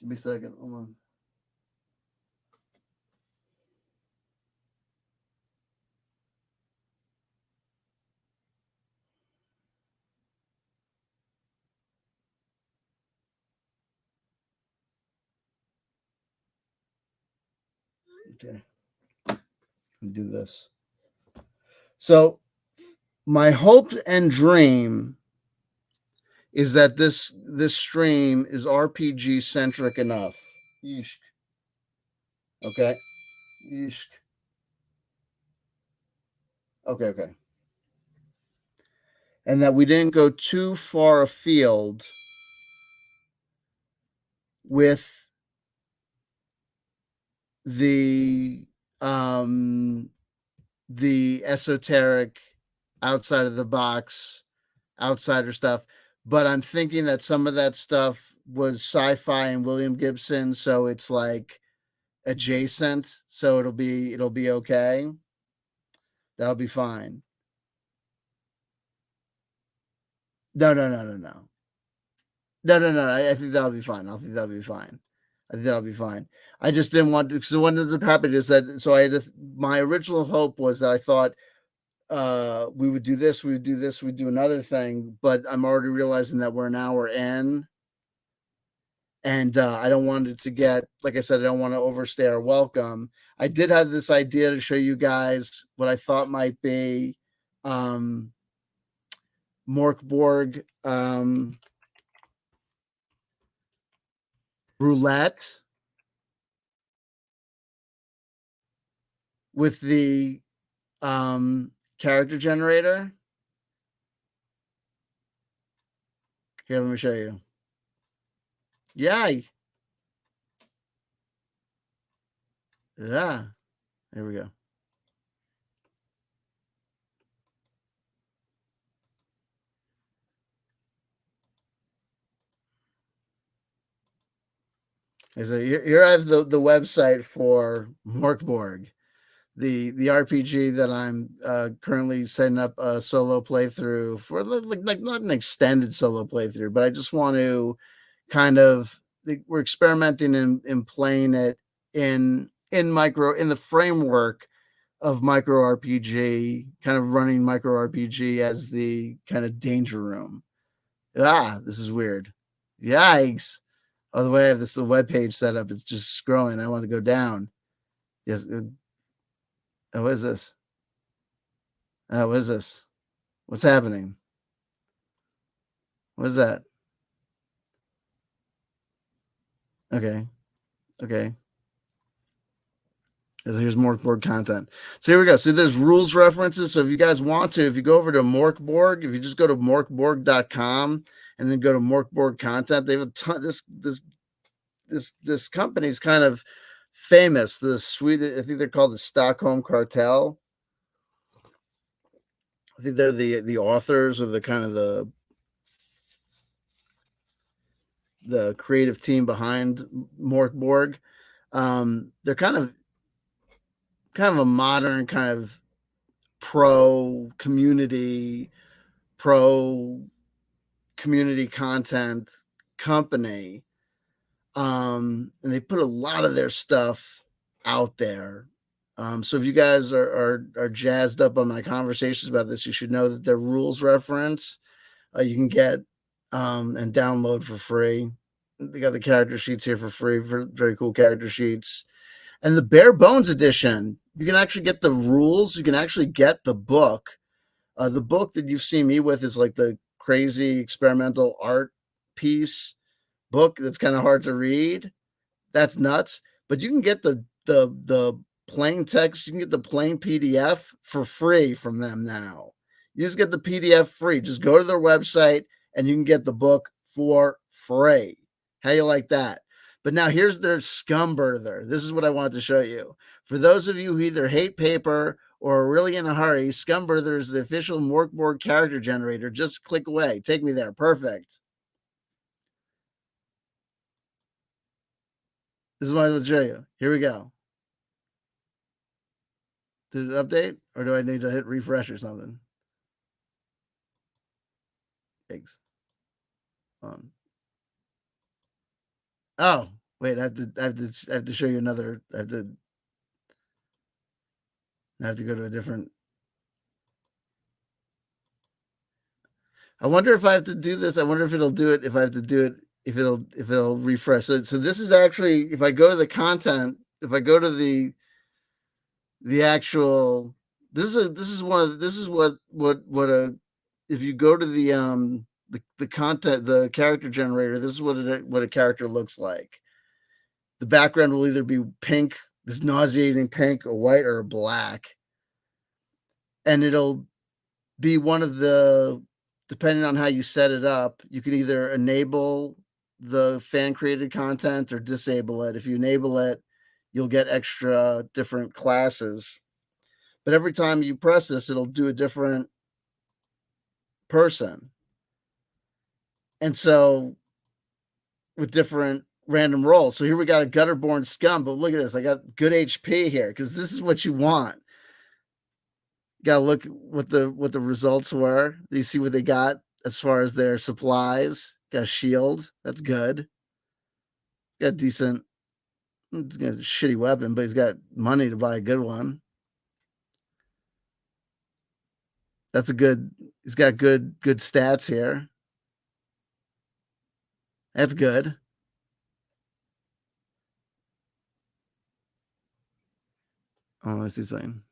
Give me a second. Hold on. Okay, do this. So, my hope and dream is that this stream is RPG centric enough. Yeesh. Okay. Yeesh. Okay. And that we didn't go too far afield with the um the esoteric, outside of the box, outsider stuff. But I'm thinking that some of that stuff was sci-fi and William Gibson, so it's like adjacent, so it'll be okay. That'll be fine. No. No. I think that'll be fine. I think that'll be fine. I think that'll be fine. I just didn't want to, because what ended up happening is that, so I had my original hope was that I thought we would do this, we'd do another thing, but I'm already realizing that we're an hour in, and I don't want it to get, like I said, I don't want to overstay our welcome. I did have this idea to show you guys what I thought might be um, Morkborg roulette with the character generator. Here, let me show you. Yeah. Yeah. There we go. So here I have the website for Morkborg, the RPG that I'm currently setting up a solo playthrough for, like not an extended solo playthrough, but I just want to kind of, we're experimenting in playing it in the framework of micro RPG, kind of running micro RPG as the kind of danger room. This is weird. Yikes. Oh, the way I have the web page set up, it's just scrolling. I want to go down. Yes. What is this? What is this? What's happening? What is that? Okay. Okay. Here's Morkborg content. So here we go. So there's rules references. So if you guys want to, if you go over to Morkborg, if you just go to morkborg.com and then go to Morkborg content, they have a ton. This company is kind of famous. The Swedish, I think they're called the Stockholm Cartel. I think they're the authors, or the kind of the creative team behind Morkborg. They're kind of a modern, kind of pro community content company. And they put a lot of their stuff out there. So if you guys are jazzed up on my conversations about this, you should know that their rules reference you can get and download for free. They got the character sheets here for free, for very cool character sheets. And the bare bones edition, you can actually get the rules. You can actually get the book. The book that you've seen me with is like the crazy experimental art piece book that's kind of hard to read. That's nuts. But you can get the plain text, you can get the plain PDF for free from them now. You just get the PDF free. Just go to their website and you can get the book for free. How you like that? But now here's their Scumbirther. This is what I wanted to show you. For those of you who either hate paper or are really in a hurry, Scumbirther is the official Morkborg character generator. Just click away. Take me there. Perfect. This is what I want to show you. Here we go. Did it update, or do I need to hit refresh or something? Thanks. Oh, wait, I have to show you another. I have to go to a different. I wonder if I have to do this. I wonder if it'll do it. If I have to do it, if it'll refresh. So this is actually, if I go to the content, if I go to the actual, this is one of this is what a if you go to the content, the character generator, this is what a character looks like. The background will either be pink, this nauseating pink, or white, or black, and it'll be one of the, depending on how you set it up, you can either enable the fan created content or disable it. If you enable it, you'll get extra different classes. But every time you press this, it'll do a different person. And so with different random rolls. So here we got a gutterborn scum, but look at this. I got good HP here because this is what you want. Gotta look what the results were. You see what they got as far as their supplies. Got a shield. That's good. Got decent. He's got a shitty weapon, but he's got money to buy a good one. That's a good. He's got good stats here. That's good. Oh, let's see something.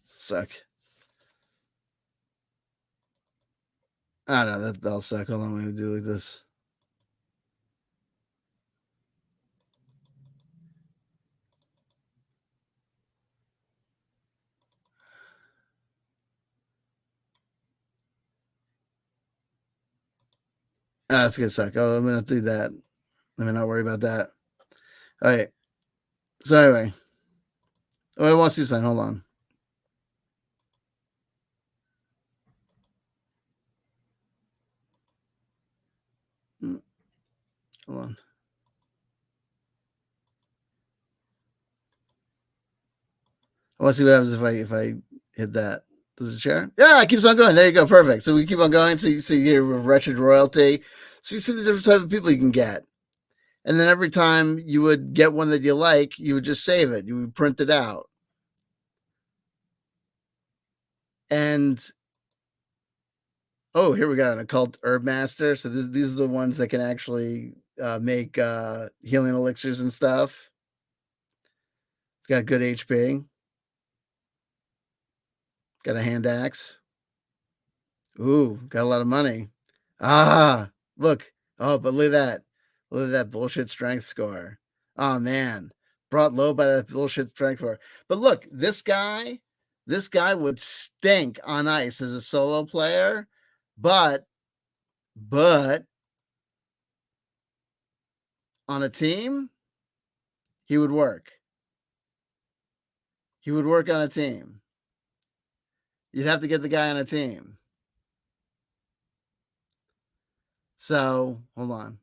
Suck. I don't know, that'll suck. Hold on, I'm gonna do like this. It's gonna suck. Oh, I'm gonna do that. Let me not worry about that. All right. So anyway, I want to see something. Hold on. Hold on. I want to see what happens if I hit that. Does it share? Yeah, it keeps on going. There you go. Perfect. So we keep on going. So you see here with wretched royalty. So you see the different type of people you can get. And then every time you would get one that you like, you would just save it. You would print it out. And oh, here we got an occult herb master. So these are the ones that can actually make healing elixirs and stuff. It's got good HP. Got a hand axe. Ooh, got a lot of money. Ah, look. Oh, but look at that. Look at that bullshit strength score. Oh man. Brought low by that bullshit strength score. But look, this guy would stink on ice as a solo player, but on a team, he would work. He would work on a team. You'd have to get the guy on a team. So hold on.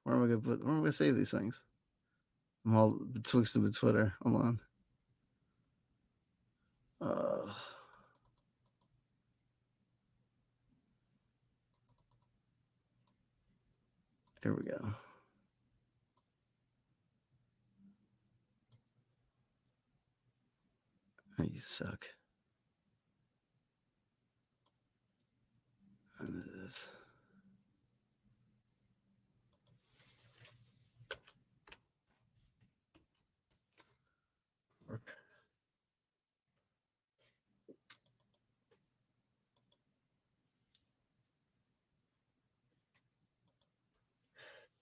Where am I gonna save these things? I'm all betwixt them with Twitter. Hold on. Here we go. Oh, you suck. This.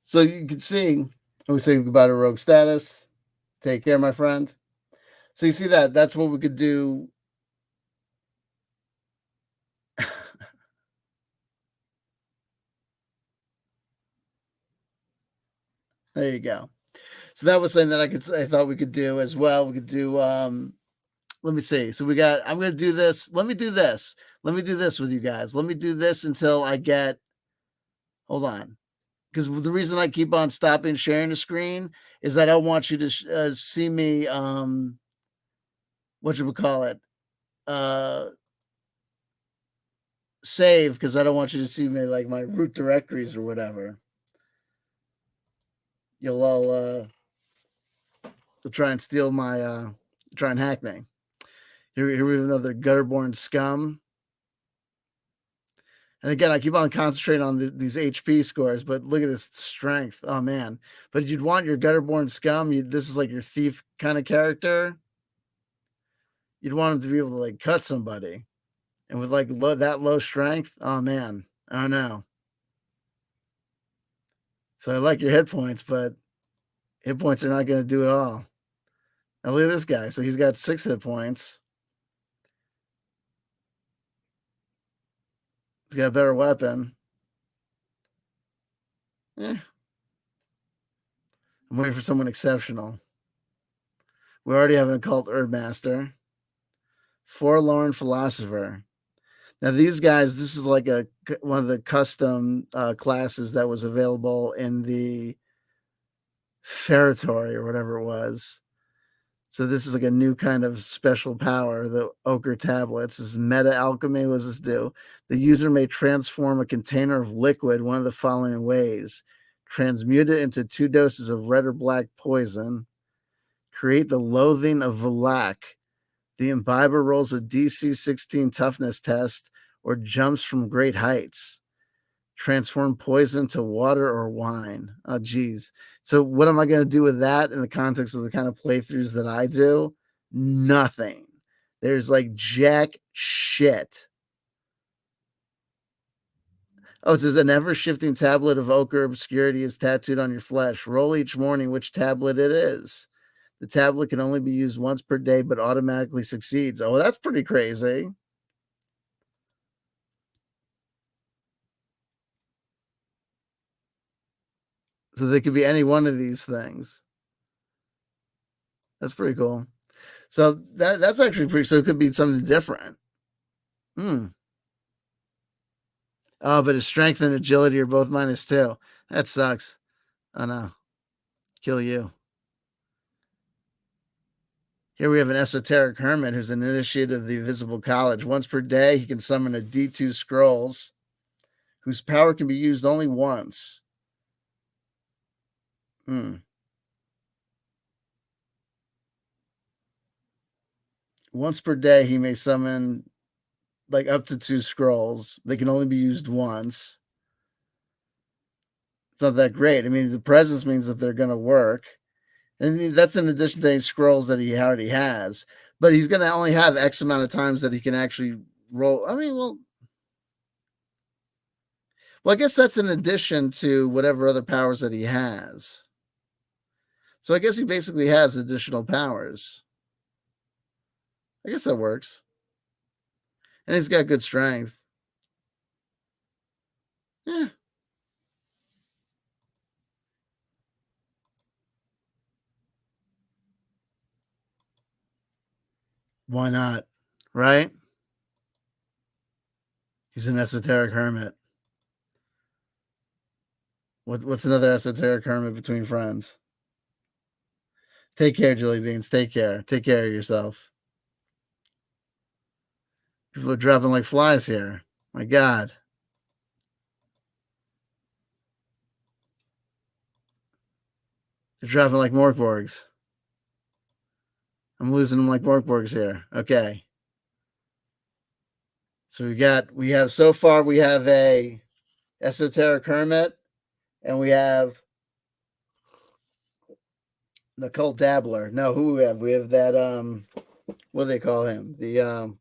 So you can see, we say goodbye to rogue status. Take care, my friend. So you see that? That's what we could do. There you go. So that was something that I thought we could do as well. We could do let me see. So I'm gonna do this. Let me do this. Let me do this with you guys. Let me do this until I get hold on. Because the reason I keep on stopping sharing the screen is I don't want you to see me what you would call it save, because I don't want you to see me like my root directories or whatever. You'll all try and steal my try and hack me. Here we have another gutterborn scum. And again, I keep on concentrating on these HP scores, but look at this strength. Oh man! But you'd want your gutterborn scum. This is like your thief kind of character. You'd want him to be able to like cut somebody, and with like that low strength, oh man, I don't know. So I like your hit points, but hit points are not going to do it all. Now look at this guy. So he's got 6 hit points. He's got a better weapon. I'm waiting for someone exceptional. We already have an occult Erdmaster. Forlorn Philosopher. Now these guys, this is like one of the custom classes that was available in the Ferritory or whatever it was. So this is like a new kind of special power, the Ochre Tablets. This is meta alchemy. What does this do? The user may transform a container of liquid one of the following ways. Transmute it into 2 doses of red or black poison. Create the Loathing of Valak. The imbiber rolls a DC 16 toughness test or jumps from great heights. Transform poison to water or wine. Oh, geez. So what am I going to do with that in the context of the kind of playthroughs that I do? Nothing. There's like jack shit. Oh, it says an ever-shifting tablet of ochre obscurity is tattooed on your flesh. Roll each morning which tablet it is. The tablet can only be used once per day, but automatically succeeds. Oh, that's pretty crazy. So they could be any one of these things. That's pretty cool. So that's actually pretty. So it could be something different. Oh, but his strength and agility are both -2. That sucks. Oh no, kill you. Here we have an esoteric hermit who's an initiate of the Invisible College. Once per day, he can summon a D2 scrolls, whose power can be used only once. Once per day, he may summon like up to 2 scrolls. They can only be used once. It's not that great. I mean, the presence means that they're going to work. And that's in addition to any scrolls that he already has. But he's going to only have X amount of times that he can actually roll. I mean, well, I guess that's in addition to whatever other powers that he has. So I guess he basically has additional powers. I guess that works. And he's got good strength. Yeah. Why not? Right? He's an esoteric hermit. What's another esoteric hermit between friends? Take care, Jelly Beans. Take care. Take care of yourself. People are dropping like flies here. My God. They're dropping like Morkborgs. I'm losing them like Morkborgs here. Okay. So we have so far we have a esoteric hermit, and we have the occult dabbler. No, who we have? We have that what do they call him? The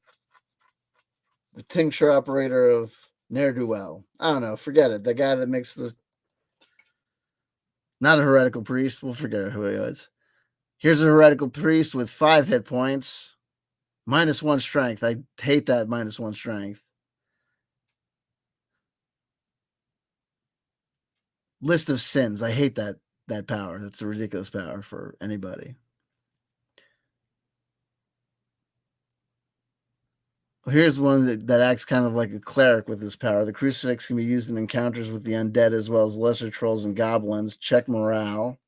tincture operator of ne'er-do-well. I don't know. Forget it. The guy that makes the not a heretical priest. We'll forget who he was. Here's a heretical priest with 5 hit points, -1 strength. I hate that -1 strength. List of sins. I hate that that power. That's a ridiculous power for anybody. Here's one that acts kind of like a cleric with this power. The crucifix can be used in encounters with the undead as well as lesser trolls and goblins. Check morale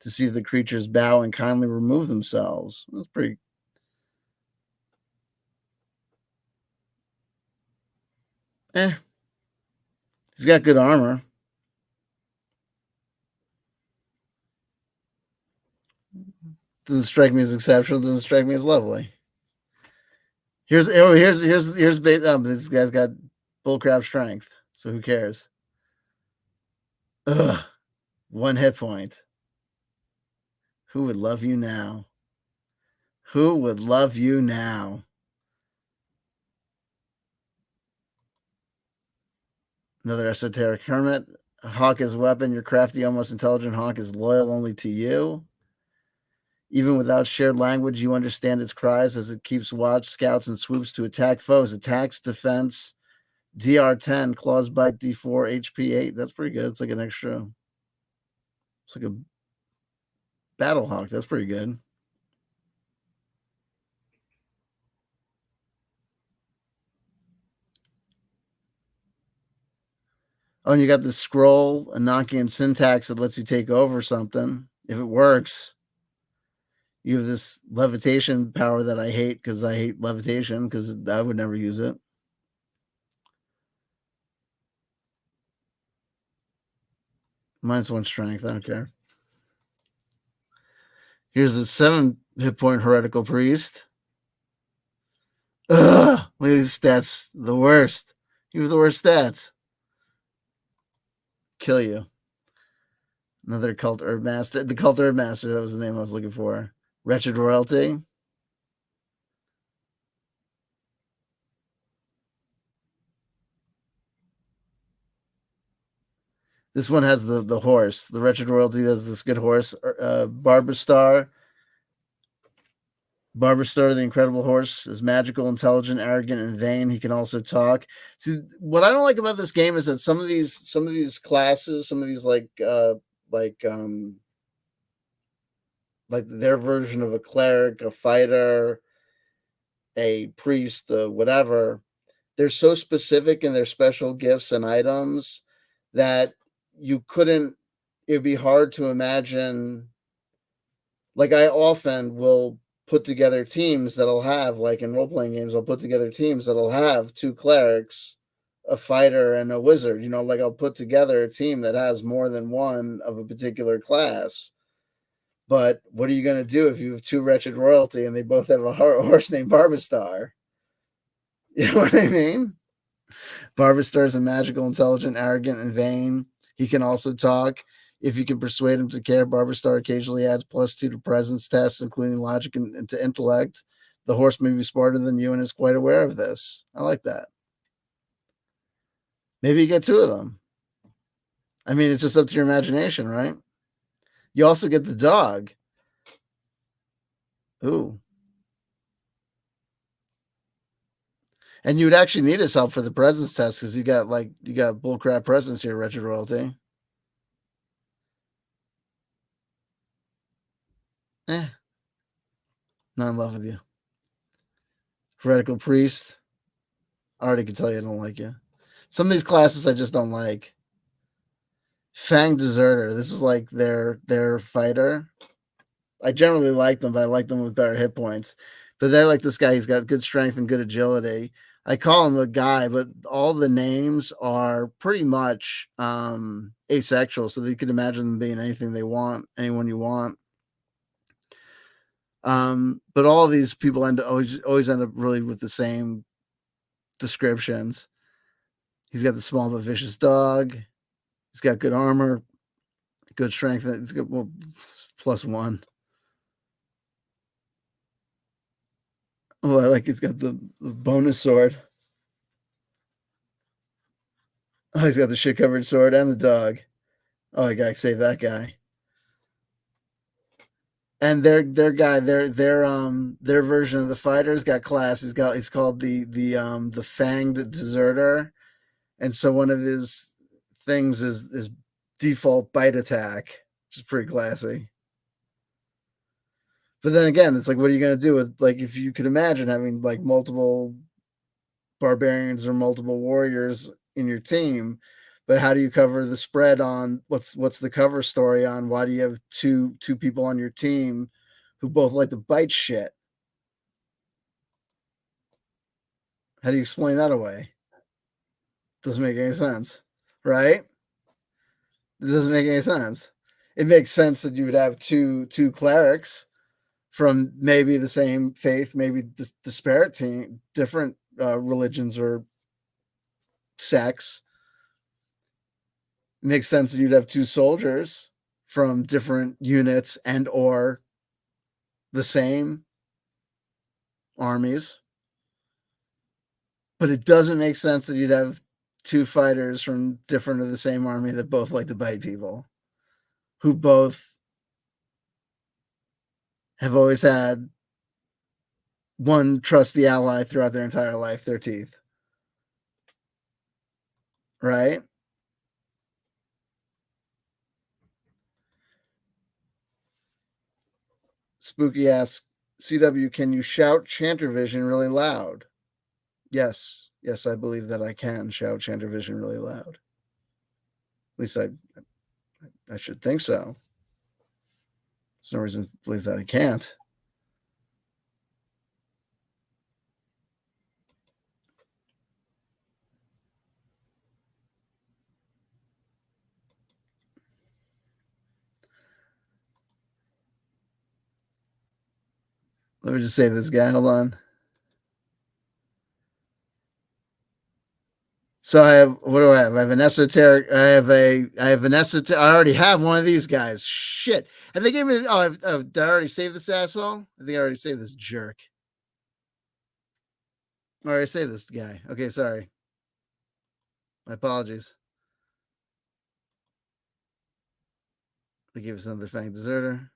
to see if the creatures bow and kindly remove themselves. That's pretty. He's got good armor. Doesn't strike me as exceptional. Doesn't strike me as lovely. Here's this guy's got bullcrap strength. So who cares? Ugh. 1 hit point. Who would love you now? Who would love you now? Another esoteric hermit. Hawk is a weapon. Your crafty, almost intelligent hawk is loyal only to you. Even without shared language, you understand its cries as it keeps watch, scouts, and swoops to attack foes. Attacks, defense, DR 10, claws, bite, D4, HP 8. That's pretty good. It's like an extra. It's like a battle hawk. That's pretty good. Oh, and you got the scroll, Enochian syntax that lets you take over something. If it works, you have this levitation power that I hate because I hate levitation because I would never use it. -1 strength. I don't care. Here's a 7 hit point heretical priest. Ugh, look at these stats. The worst. You have the worst stats. Kill you. Another cult herb master. The cult herb master. That was the name I was looking for. Wretched royalty. This one has the horse. The wretched royalty has this good horse. Barbastar. Barbastar, the incredible horse, is magical, intelligent, arrogant, and vain. He can also talk. See, what I don't like about this game is that some of these classes, some of these like their version of a cleric, a fighter, a priest, whatever, they're so specific in their special gifts and items that it'd be hard to imagine. Like, I often will put together teams that'll have, like in role-playing games, I'll put together teams that'll have 2 clerics, a fighter, and a wizard. You know, like I'll put together a team that has more than one of a particular class. But what are you going to do if you have 2 wretched royalty and they both have a horse named Barbastar? You know what I mean? Barbastar is a magical, intelligent, arrogant, and vain. He can also talk. If you can persuade him to care, Barbastar occasionally adds +2 to presence tests, including logic and to intellect. The horse may be smarter than you and is quite aware of this. I like that. Maybe you get 2 of them. I mean, it's just up to your imagination, right? You also get the dog. Ooh. And you would actually need his help for the presence test because you got bullcrap presence here, wretched royalty. Not in love with you. Heretical priest. I already can tell you I don't like you. Some of these classes I just don't like. Fang deserter. This is like their fighter. I generally like them, but I like them with better hit points. But they're like this guy. He's got good strength and good agility. I call him a guy, but all the names are pretty much asexual, so you could imagine them being anything they want, anyone you want. But all of these people always end up really with the same descriptions. He's got the small but vicious dog. He's got good armor, good strength. He's got +1. Oh, I like he's got the bonus sword. Oh, he's got the shit covered sword and the dog. Oh, I gotta save that guy. And their version of the fighter's got class. He's called the Fanged Deserter, and so one of his things is default bite attack, which is pretty classy. But then again, it's like, what are you going to do with, like, if you could imagine having like multiple barbarians or multiple warriors in your team, but how do you cover the spread on what's the cover story on why do you have two people on your team who both like to bite shit? How do you explain that away? Doesn't make any sense, right? It doesn't make any sense. It makes sense that you would have two clerics from maybe the same faith, maybe disparate different religions or sects. It makes sense that you'd have two soldiers from different units and or the same armies. But it doesn't make sense that you'd have two fighters from different or the same army that both like to bite people, who both have always had one trusty ally throughout their entire life, their teeth. Right? Spooky asks, CW, can you shout Chanter Vision really loud? Yes. Yes, I believe that I can shout Chanter Vision really loud. At least I should think so. There's no reason to believe that I can't. Let me just save this guy. Hold on. So I have, what do I have? I have an esoteric. I have an esoteric. I already have one of these guys. Shit. And they gave me, did I already save this asshole? I think I already saved this jerk. I already saved this guy. Okay, sorry. My apologies. They gave us another Fang Deserter.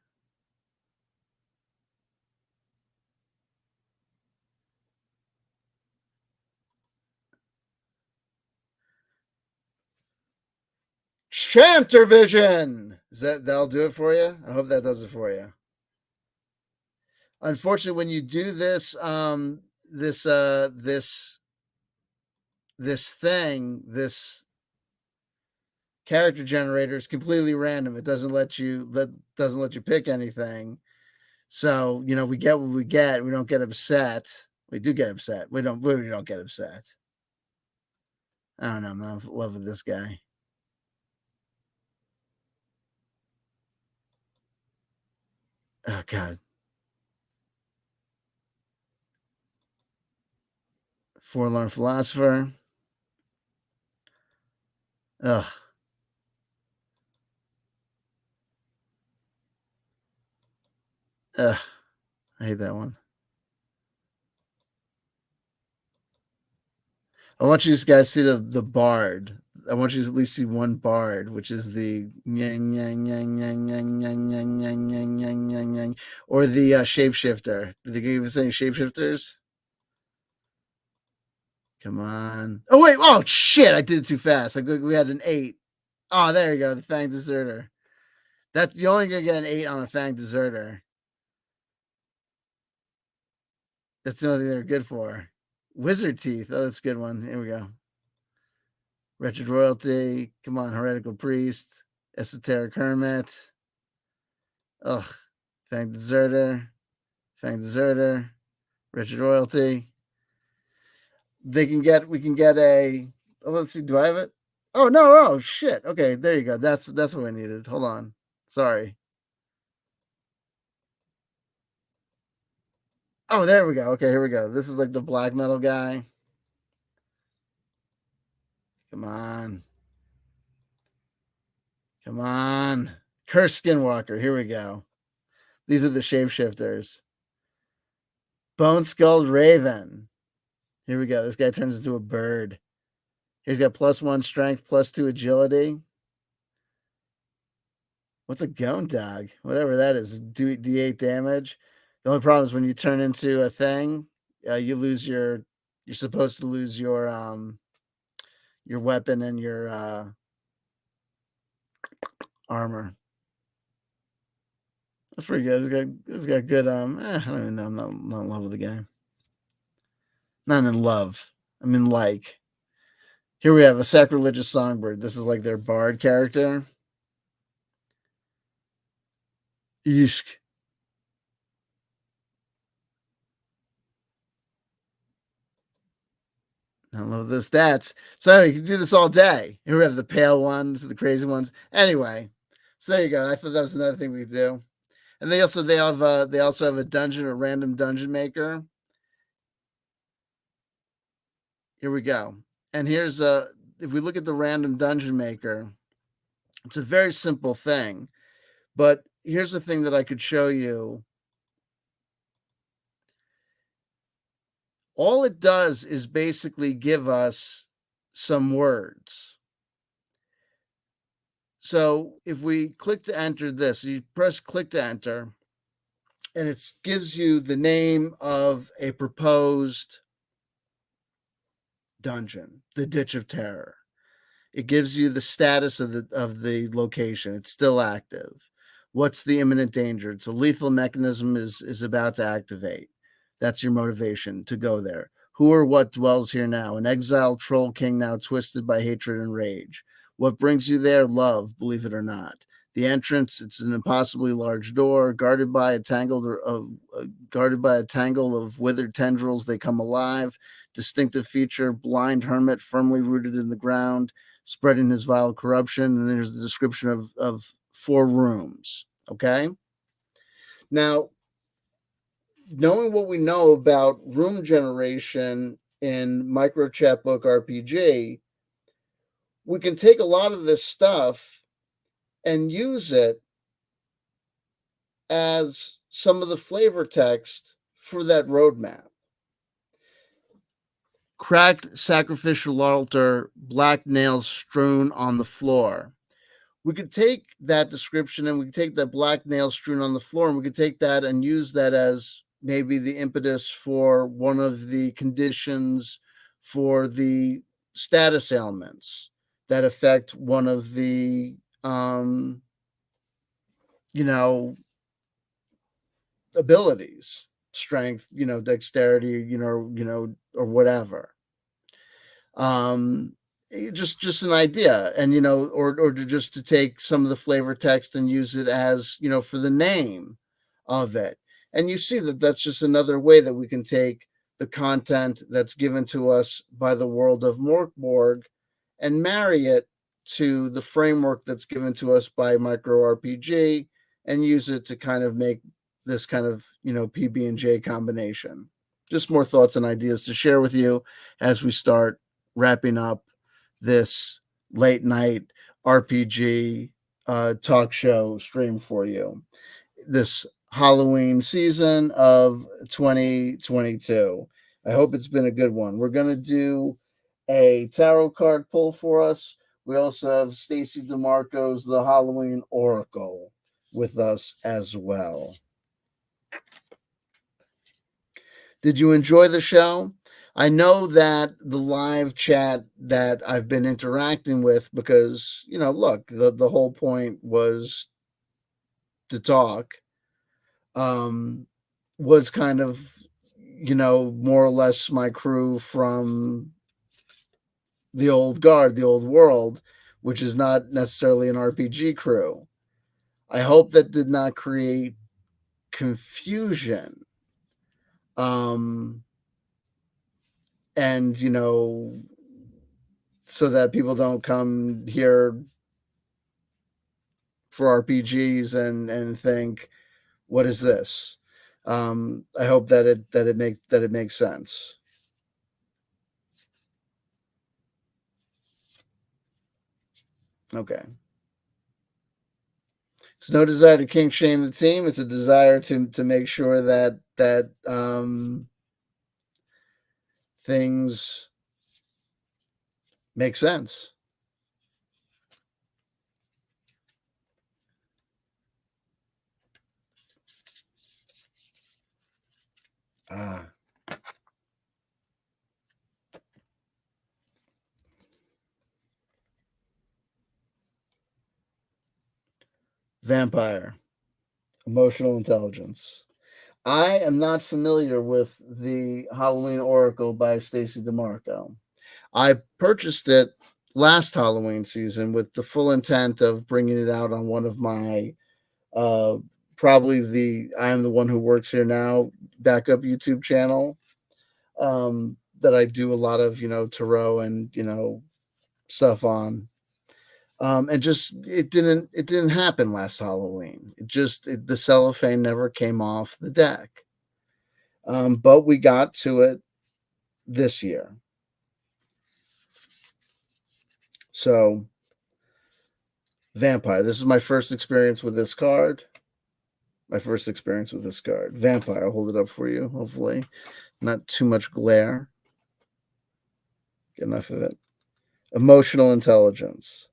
Chanter Vision. That'll do it for you? I hope that does it for you. Unfortunately, when you do this, this character generator is completely random. It doesn't let you pick anything. So, we get what we get. We don't get upset. We do get upset. We don't get upset. I don't know. I'm not in love with this guy. Oh God. Forlorn Philosopher. Ugh. Ugh. I hate that one. I want you guys to see the bard. I want you to at least see one bard, which is the yang yang yang yang yang yang yang yang yang yang yang yang, or the shapeshifter. Did they give us any shapeshifters? Come on! Oh wait! Oh shit! I did it too fast. We had an 8. Oh, there you go. The Fang Deserter. That's you're only gonna get an 8 on a Fang Deserter. That's the only thing they're good for. Wizard Teeth. Oh, that's a good one. Here we go. Wretched Royalty. Come on, Heretical Priest. Esoteric Hermit. Ugh. Fang Deserter. Fang Deserter. Wretched Royalty. We can get a. Oh, let's see. Do I have it? Oh no! Oh shit! Okay, there you go. That's what I needed. Hold on. Sorry. Oh, there we go. Okay, here we go. This is like the black metal guy. Come on. Come on. Curse Skinwalker. Here we go. These are the shapeshifters. Bone Skulled Raven. Here we go. This guy turns into a bird. He's got +1 strength, +2 agility. What's a Gone Dog? Whatever that is. Do D8 damage. The only problem is when you turn into a thing, you lose your. You're supposed to lose your weapon and your armor. That's pretty good. It's got good. I don't even know. I'm not in love with the game. Not in love. I'm in like. Here we have a sacrilegious songbird. This is like their bard character. Ishk. I love those stats. So anyway, you can do this all day. Here we have the pale ones, the crazy ones. Anyway, so there you go. I thought that was another thing we could do. And they also have a dungeon, a random dungeon maker. Here we go. And here's if we look at the random dungeon maker, it's a very simple thing. But here's the thing that I could show you. All it does is basically give us some words. So if we click to enter this, you press click to enter, and it gives you the name of a proposed dungeon, the Ditch of Terror. It gives you the status of the location. It's still active. What's the imminent danger? It's a lethal mechanism is about to activate. That's your motivation to go there. Who or what dwells here now? An exiled troll king now twisted by hatred and rage. What brings you there? Love, believe it or not. The entrance, it's an impossibly large door, guarded by a tangle of withered tendrils. They come alive. Distinctive feature, blind hermit firmly rooted in the ground, spreading his vile corruption. And there's the description of 4 rooms. Okay. Now, knowing what we know about room generation in Micro Chatbook RPG, we can take a lot of this stuff and use it as some of the flavor text for that roadmap. Cracked sacrificial altar, black nails strewn on the floor. We could take that description and we could take that black nail strewn on the floor, and we could take that and use that as maybe the impetus for one of the conditions for the status ailments that affect one of the abilities, strength, dexterity, or whatever. Just an idea, and or to take some of the flavor text and use it as for the name of it. And you see that that's just another way that we can take the content that's given to us by the world of Morkborg and marry it to the framework that's given to us by Micro RPG and use it to kind of make this kind of PB&J combination. Just more thoughts and ideas to share with you as we start wrapping up this late night RPG talk show stream for you this Halloween season of 2022. I hope it's been a good one. We're going to do a tarot card pull for us. We also have Stacey DeMarco's The Halloween Oracle with us as well. Did you enjoy the show? I know that the live chat that I've been interacting with, because, look, the whole point was to talk, was kind of, more or less my crew from the old guard, the old world, which is not necessarily an RPG crew. I hope that did not create confusion. And so that people don't come here for RPGs and think, what is this? I hope that it makes sense. Okay. It's no desire to kink shame the team. It's a desire to make sure that things make sense. Vampire. Emotional intelligence. I am not familiar with the Halloween Oracle by Stacey DeMarco. I purchased it last Halloween season with the full intent of bringing it out on one of my uh, probably the I am the one who works here now backup YouTube channel that I do a lot of tarot and stuff on. And just it didn't happen last Halloween. The cellophane never came off the deck. But we got to it this year. So vampire. This is my first experience with this card. Vampire. I'll hold it up for you. Hopefully, not too much glare. Get enough of it. Emotional intelligence.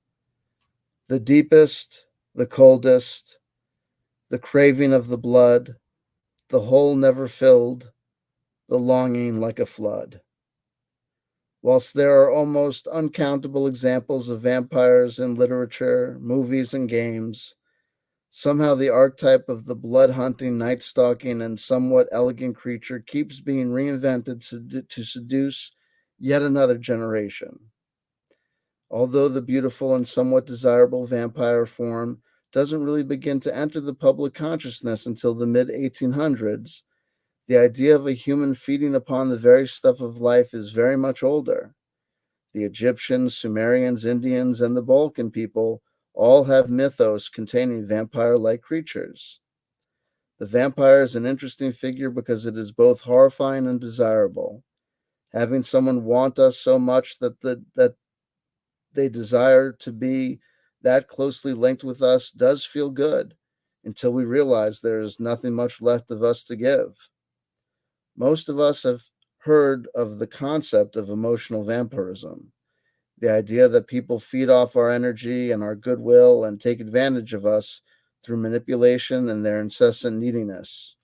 The deepest, the coldest, the craving of the blood, the hole never filled, the longing like a flood. Whilst there are almost uncountable examples of vampires in literature, movies, and games, somehow the archetype of the blood-hunting, night-stalking, and somewhat elegant creature keeps being reinvented to seduce yet another generation. Although the beautiful and somewhat desirable vampire form doesn't really begin to enter the public consciousness until the mid-1800s, the idea of a human feeding upon the very stuff of life is very much older. The Egyptians, Sumerians, Indians, and the Balkan people all have mythos containing vampire-like creatures. The vampire is an interesting figure because it is both horrifying and desirable. Having someone want us so much that they desire to be that closely linked with us does feel good, until we realize there is nothing much left of us to give. Most of us have heard of the concept of emotional vampirism, the idea that people feed off our energy and our goodwill and take advantage of us through manipulation and their incessant neediness.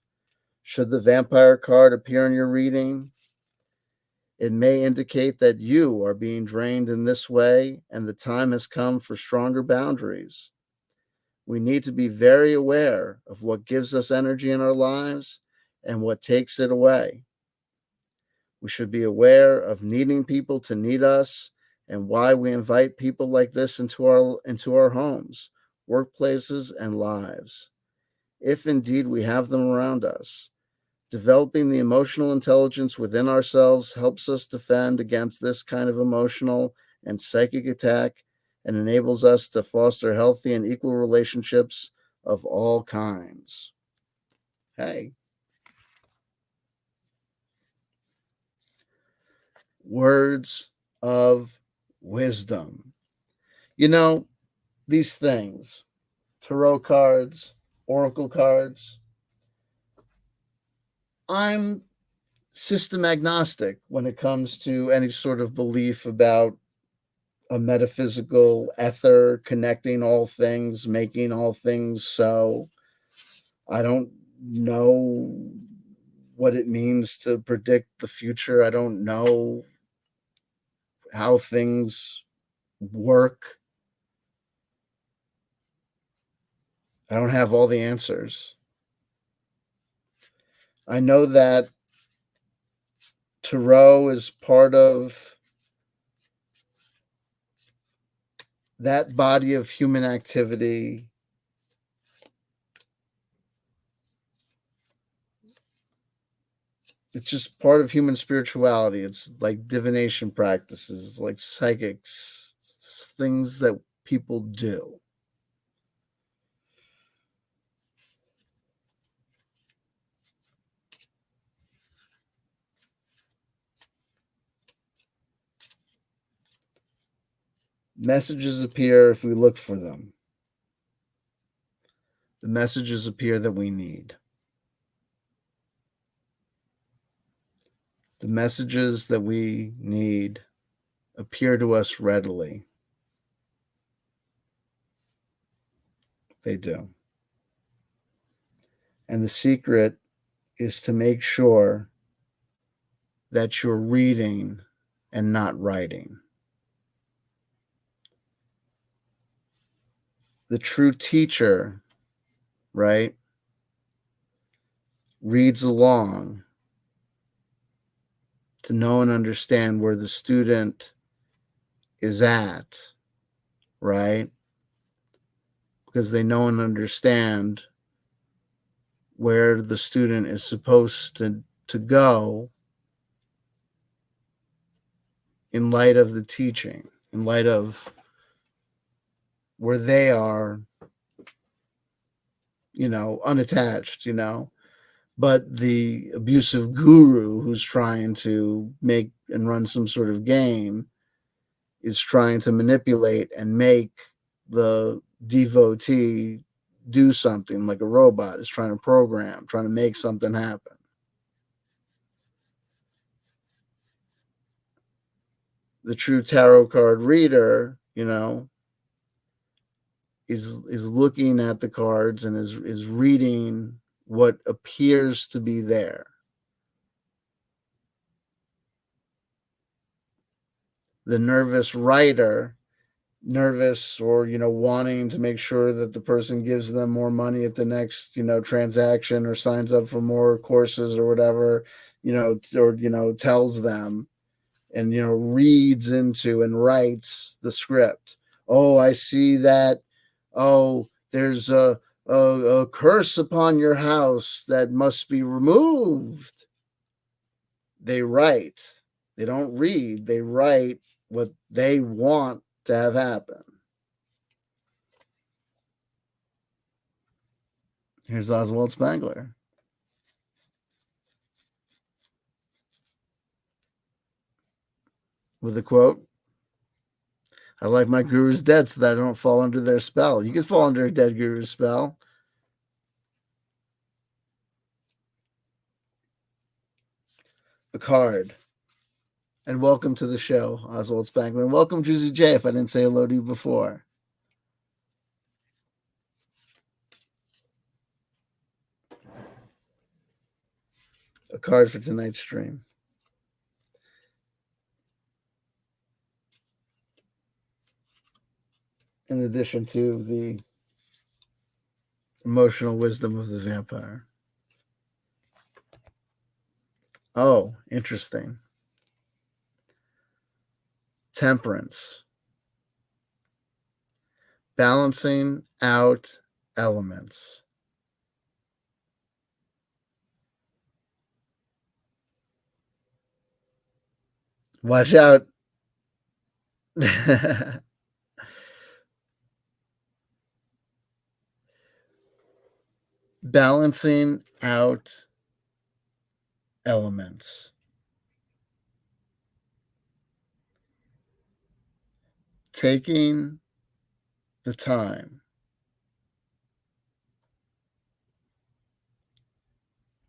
Should the vampire card appear in your reading, it may indicate that you are being drained in this way and the time has come for stronger boundaries. We need to be very aware of what gives us energy in our lives and what takes it away. We should be aware of needing people to need us and why we invite people like this into our homes, workplaces, and lives. If indeed we have them around us, developing the emotional intelligence within ourselves helps us defend against this kind of emotional and psychic attack and enables us to foster healthy and equal relationships of all kinds. Hey. Words of wisdom. These things, tarot cards, oracle cards, I'm system agnostic when it comes to any sort of belief about a metaphysical ether connecting all things, making all things so. I don't know what it means to predict the future. I don't know how things work. I don't have all the answers. I know that tarot is part of that body of human activity it's just part of human spirituality. It's like divination practices, like psychics, things that people do. Messages appear if we look for them. The messages appear that we need. The messages that we need appear to us readily. They do. And the secret is to make sure that you're reading and not writing. The true teacher, right, reads along to know and understand where the student is at, right? Because they know and understand where the student is supposed to go in light of the teaching, in light of where they are, unattached, But the abusive guru who's trying to make and run some sort of game is trying to manipulate and make the devotee do something like a robot, is trying to program, trying to make something happen. The true tarot card reader, is looking at the cards and is reading what appears to be there. The nervous writer, nervous or wanting to make sure that the person gives them more money at the next transaction, or signs up for more courses or whatever, or tells them, and reads into and writes the script. Oh, I see that. Oh, there's a curse upon your house that must be removed. They write. They don't read. They write what they want to have happen. Here's Oswald Spangler with a quote. I like my gurus dead so that I don't fall under their spell. You can fall under a dead guru's spell. A card. And welcome to the show, Oswald Spangler. And welcome, Juicy J, if I didn't say hello to you before. A card for tonight's stream. In addition to the emotional wisdom of the vampire. Oh, interesting. Temperance. Balancing out elements. Watch out. Balancing out elements. Taking the time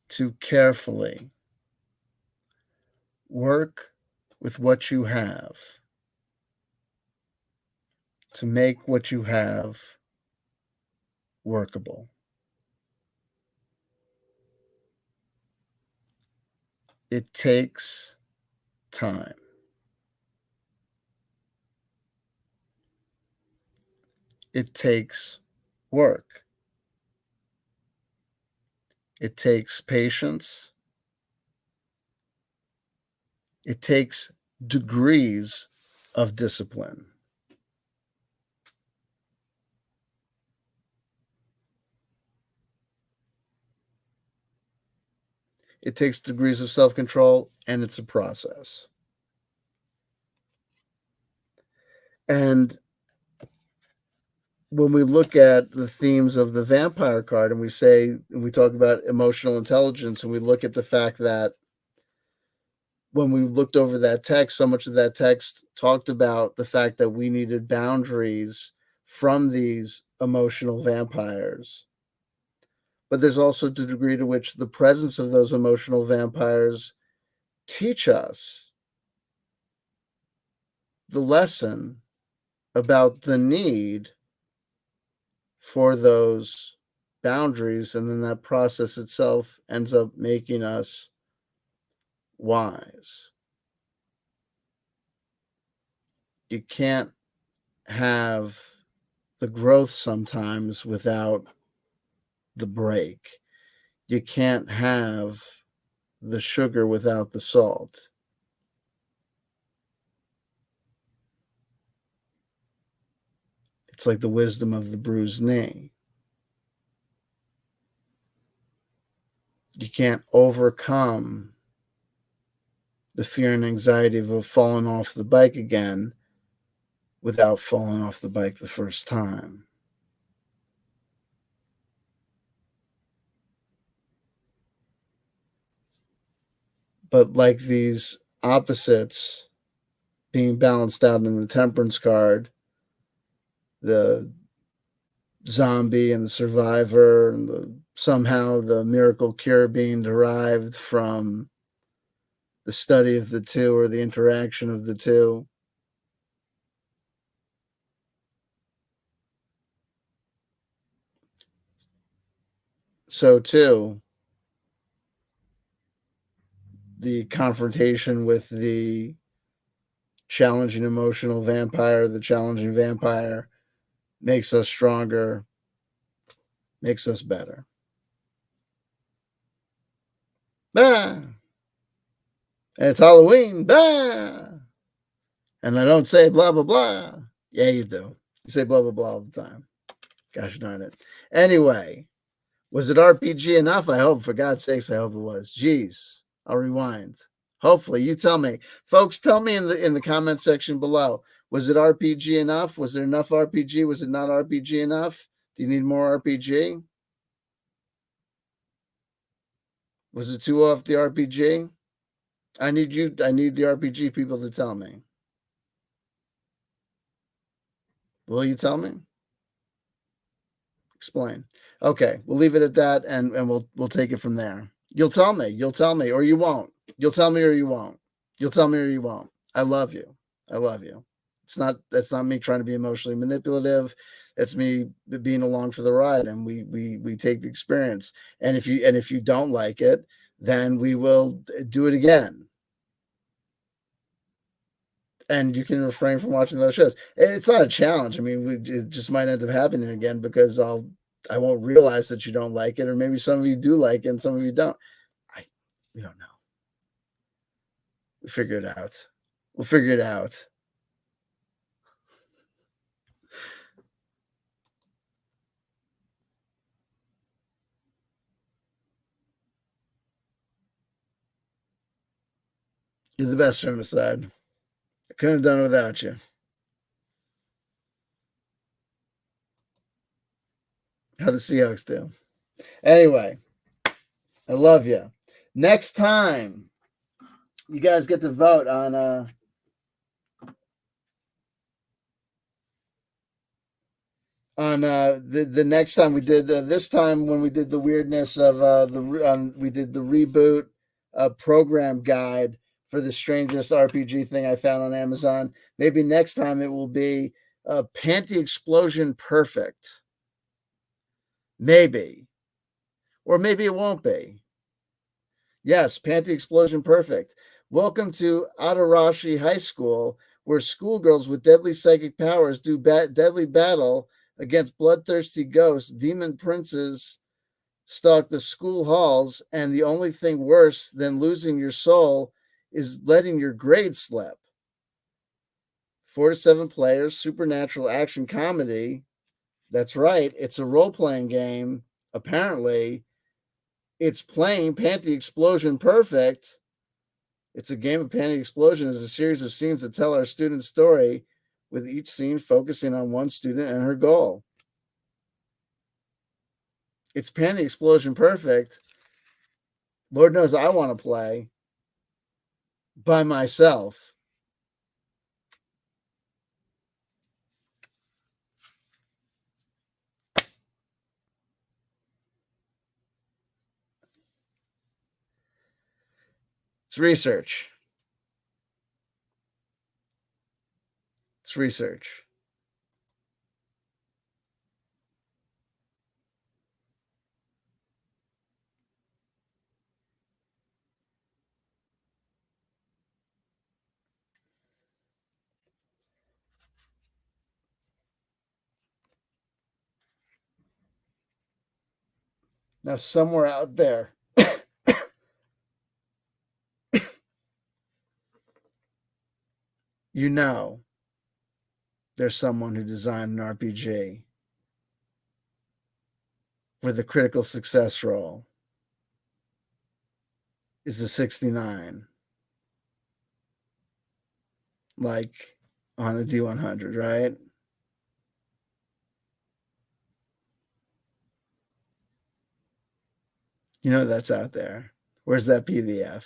to carefully work with what you have to make what you have workable. It takes time. It takes work. It takes patience. It takes degrees of discipline. It takes degrees of self-control, and it's a process. And when we look at the themes of the vampire card, and we talk about emotional intelligence, and we look at the fact that when we looked over that text, so much of that text talked about the fact that we needed boundaries from these emotional vampires. But there's also the degree to which the presence of those emotional vampires teach us the lesson about the need for those boundaries, and then that process itself ends up making us wise. You can't have the growth sometimes without the break. you can't have the sugar without the salt. It's like the wisdom of the bruised knee. You can't overcome the fear and anxiety of falling off the bike again without falling off the bike the first time. But like these opposites being balanced out in the temperance card, the zombie and the survivor, and somehow the miracle cure being derived from the study of the two or the interaction of the two. So too, the confrontation with the challenging emotional vampire, the challenging vampire, makes us stronger, makes us better. Bah! And it's Halloween. Bah! And I don't say blah, blah, blah. Yeah, you do. You say blah, blah, blah all the time. Gosh darn it. Anyway, was it RPG enough? I hope. For God's sakes, I hope it was. Jeez. I'll rewind. Hopefully, you tell me. Folks, tell me in the comment section below. Was it RPG enough? Was there enough RPG? Was it not RPG enough? Do you need more RPG? Was it too off the RPG? I need the RPG people to tell me. Will you tell me? Explain. Okay, we'll leave it at that, and we'll take it from there. You'll tell me, or you won't. You'll tell me or you won't. You'll tell me or you won't. I love you. I love you. That's not me trying to be emotionally manipulative. It's me being along for the ride, and we take the experience. And if you don't like it, then we will do it again. And you can refrain from watching those shows. It's not a challenge. I mean, it just might end up happening again because I won't realize that you don't like it, or maybe some of you do like it and some of you don't. We don't know. We figure it out. We'll figure it out. You're the best, Homicide. I couldn't have done it without you. How the Seahawks do. Anyway, I love you. Next time, you guys get to vote on the next time we did this time when we did the weirdness of we did the reboot program guide for the strangest RPG thing I found on Amazon. Maybe next time it will be Panty Explosion Perfect. Maybe. Or maybe it won't be. Yes, Panty Explosion Perfect. Welcome to Adarashi High School, where schoolgirls with deadly psychic powers do deadly battle against bloodthirsty ghosts. Demon princes stalk the school halls, and the only thing worse than losing your soul is letting your grades slip. 4 to 7 players, supernatural action comedy. That's right, it's a role-playing game. Apparently, it's playing Panty Explosion Perfect. It's a game of Panty Explosion is a series of scenes that tell our student's story, with each scene focusing on one student and her goal. It's Panty Explosion Perfect. Lord knows I want to play by myself. It's research. It's research. Now, somewhere out there, you know, there's someone who designed an RPG where the critical success roll is a 69, like on a D100, right? You know that's out there. Where's that PDF?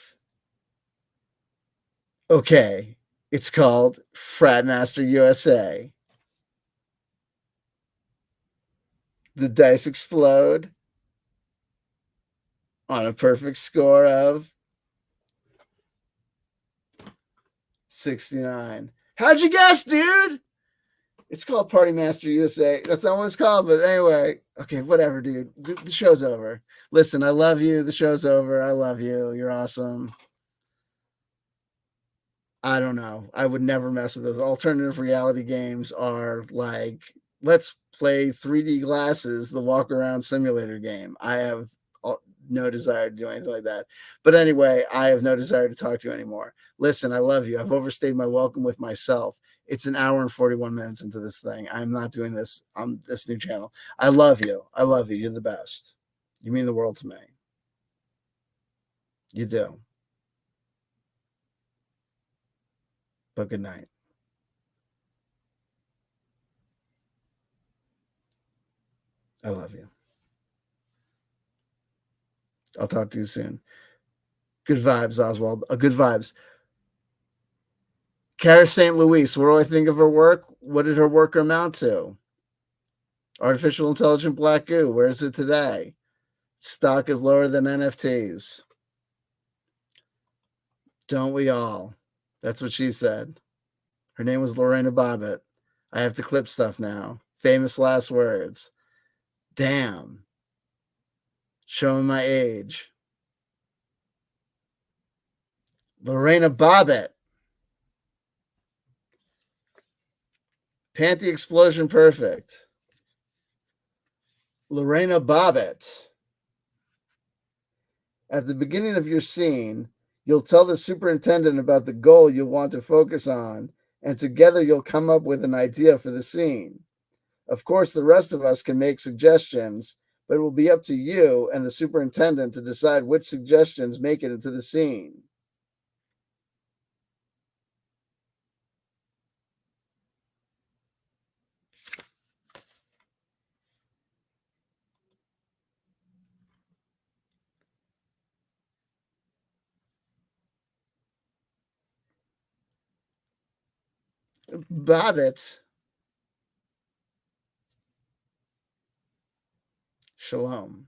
Okay, it's called Fratmaster USA. The dice explode on a perfect score of 69. How'd you guess, dude? It's called Party Master USA. That's not what it's called, but anyway. Okay, whatever, dude. The show's over. Listen, I love you. The show's over. I love you. You're awesome. I don't know. I would never mess with those. Alternative reality games are like, let's play 3D glasses, the walk around simulator game. I have no desire to do anything like that. But anyway, I have no desire to talk to you anymore. Listen, I love you. I've overstayed my welcome with myself. It's an hour and 41 minutes into this thing. I'm not doing this on this new channel. I love you. I love you. You're the best. You mean the world to me. You do. But good night. I love you. I'll talk to you soon. Good vibes, Oswald. Good vibes. Cara St. Louis, what do I think of her work? What did her work amount to? Artificial intelligent black goo. Where is it today? Stock is lower than NFTs. Don't we all? That's what she said. Her name was Lorena Bobbitt. I have to clip stuff now. Famous last words. Damn. Showing my age. Lorena Bobbitt. Panty explosion perfect. Lorena Bobbitt. At the beginning of your scene, you'll tell the superintendent about the goal you'll want to focus on, and together you'll come up with an idea for the scene. Of course, the rest of us can make suggestions, but it will be up to you and the superintendent to decide which suggestions make it into the scene. Bobbitt. Shalom.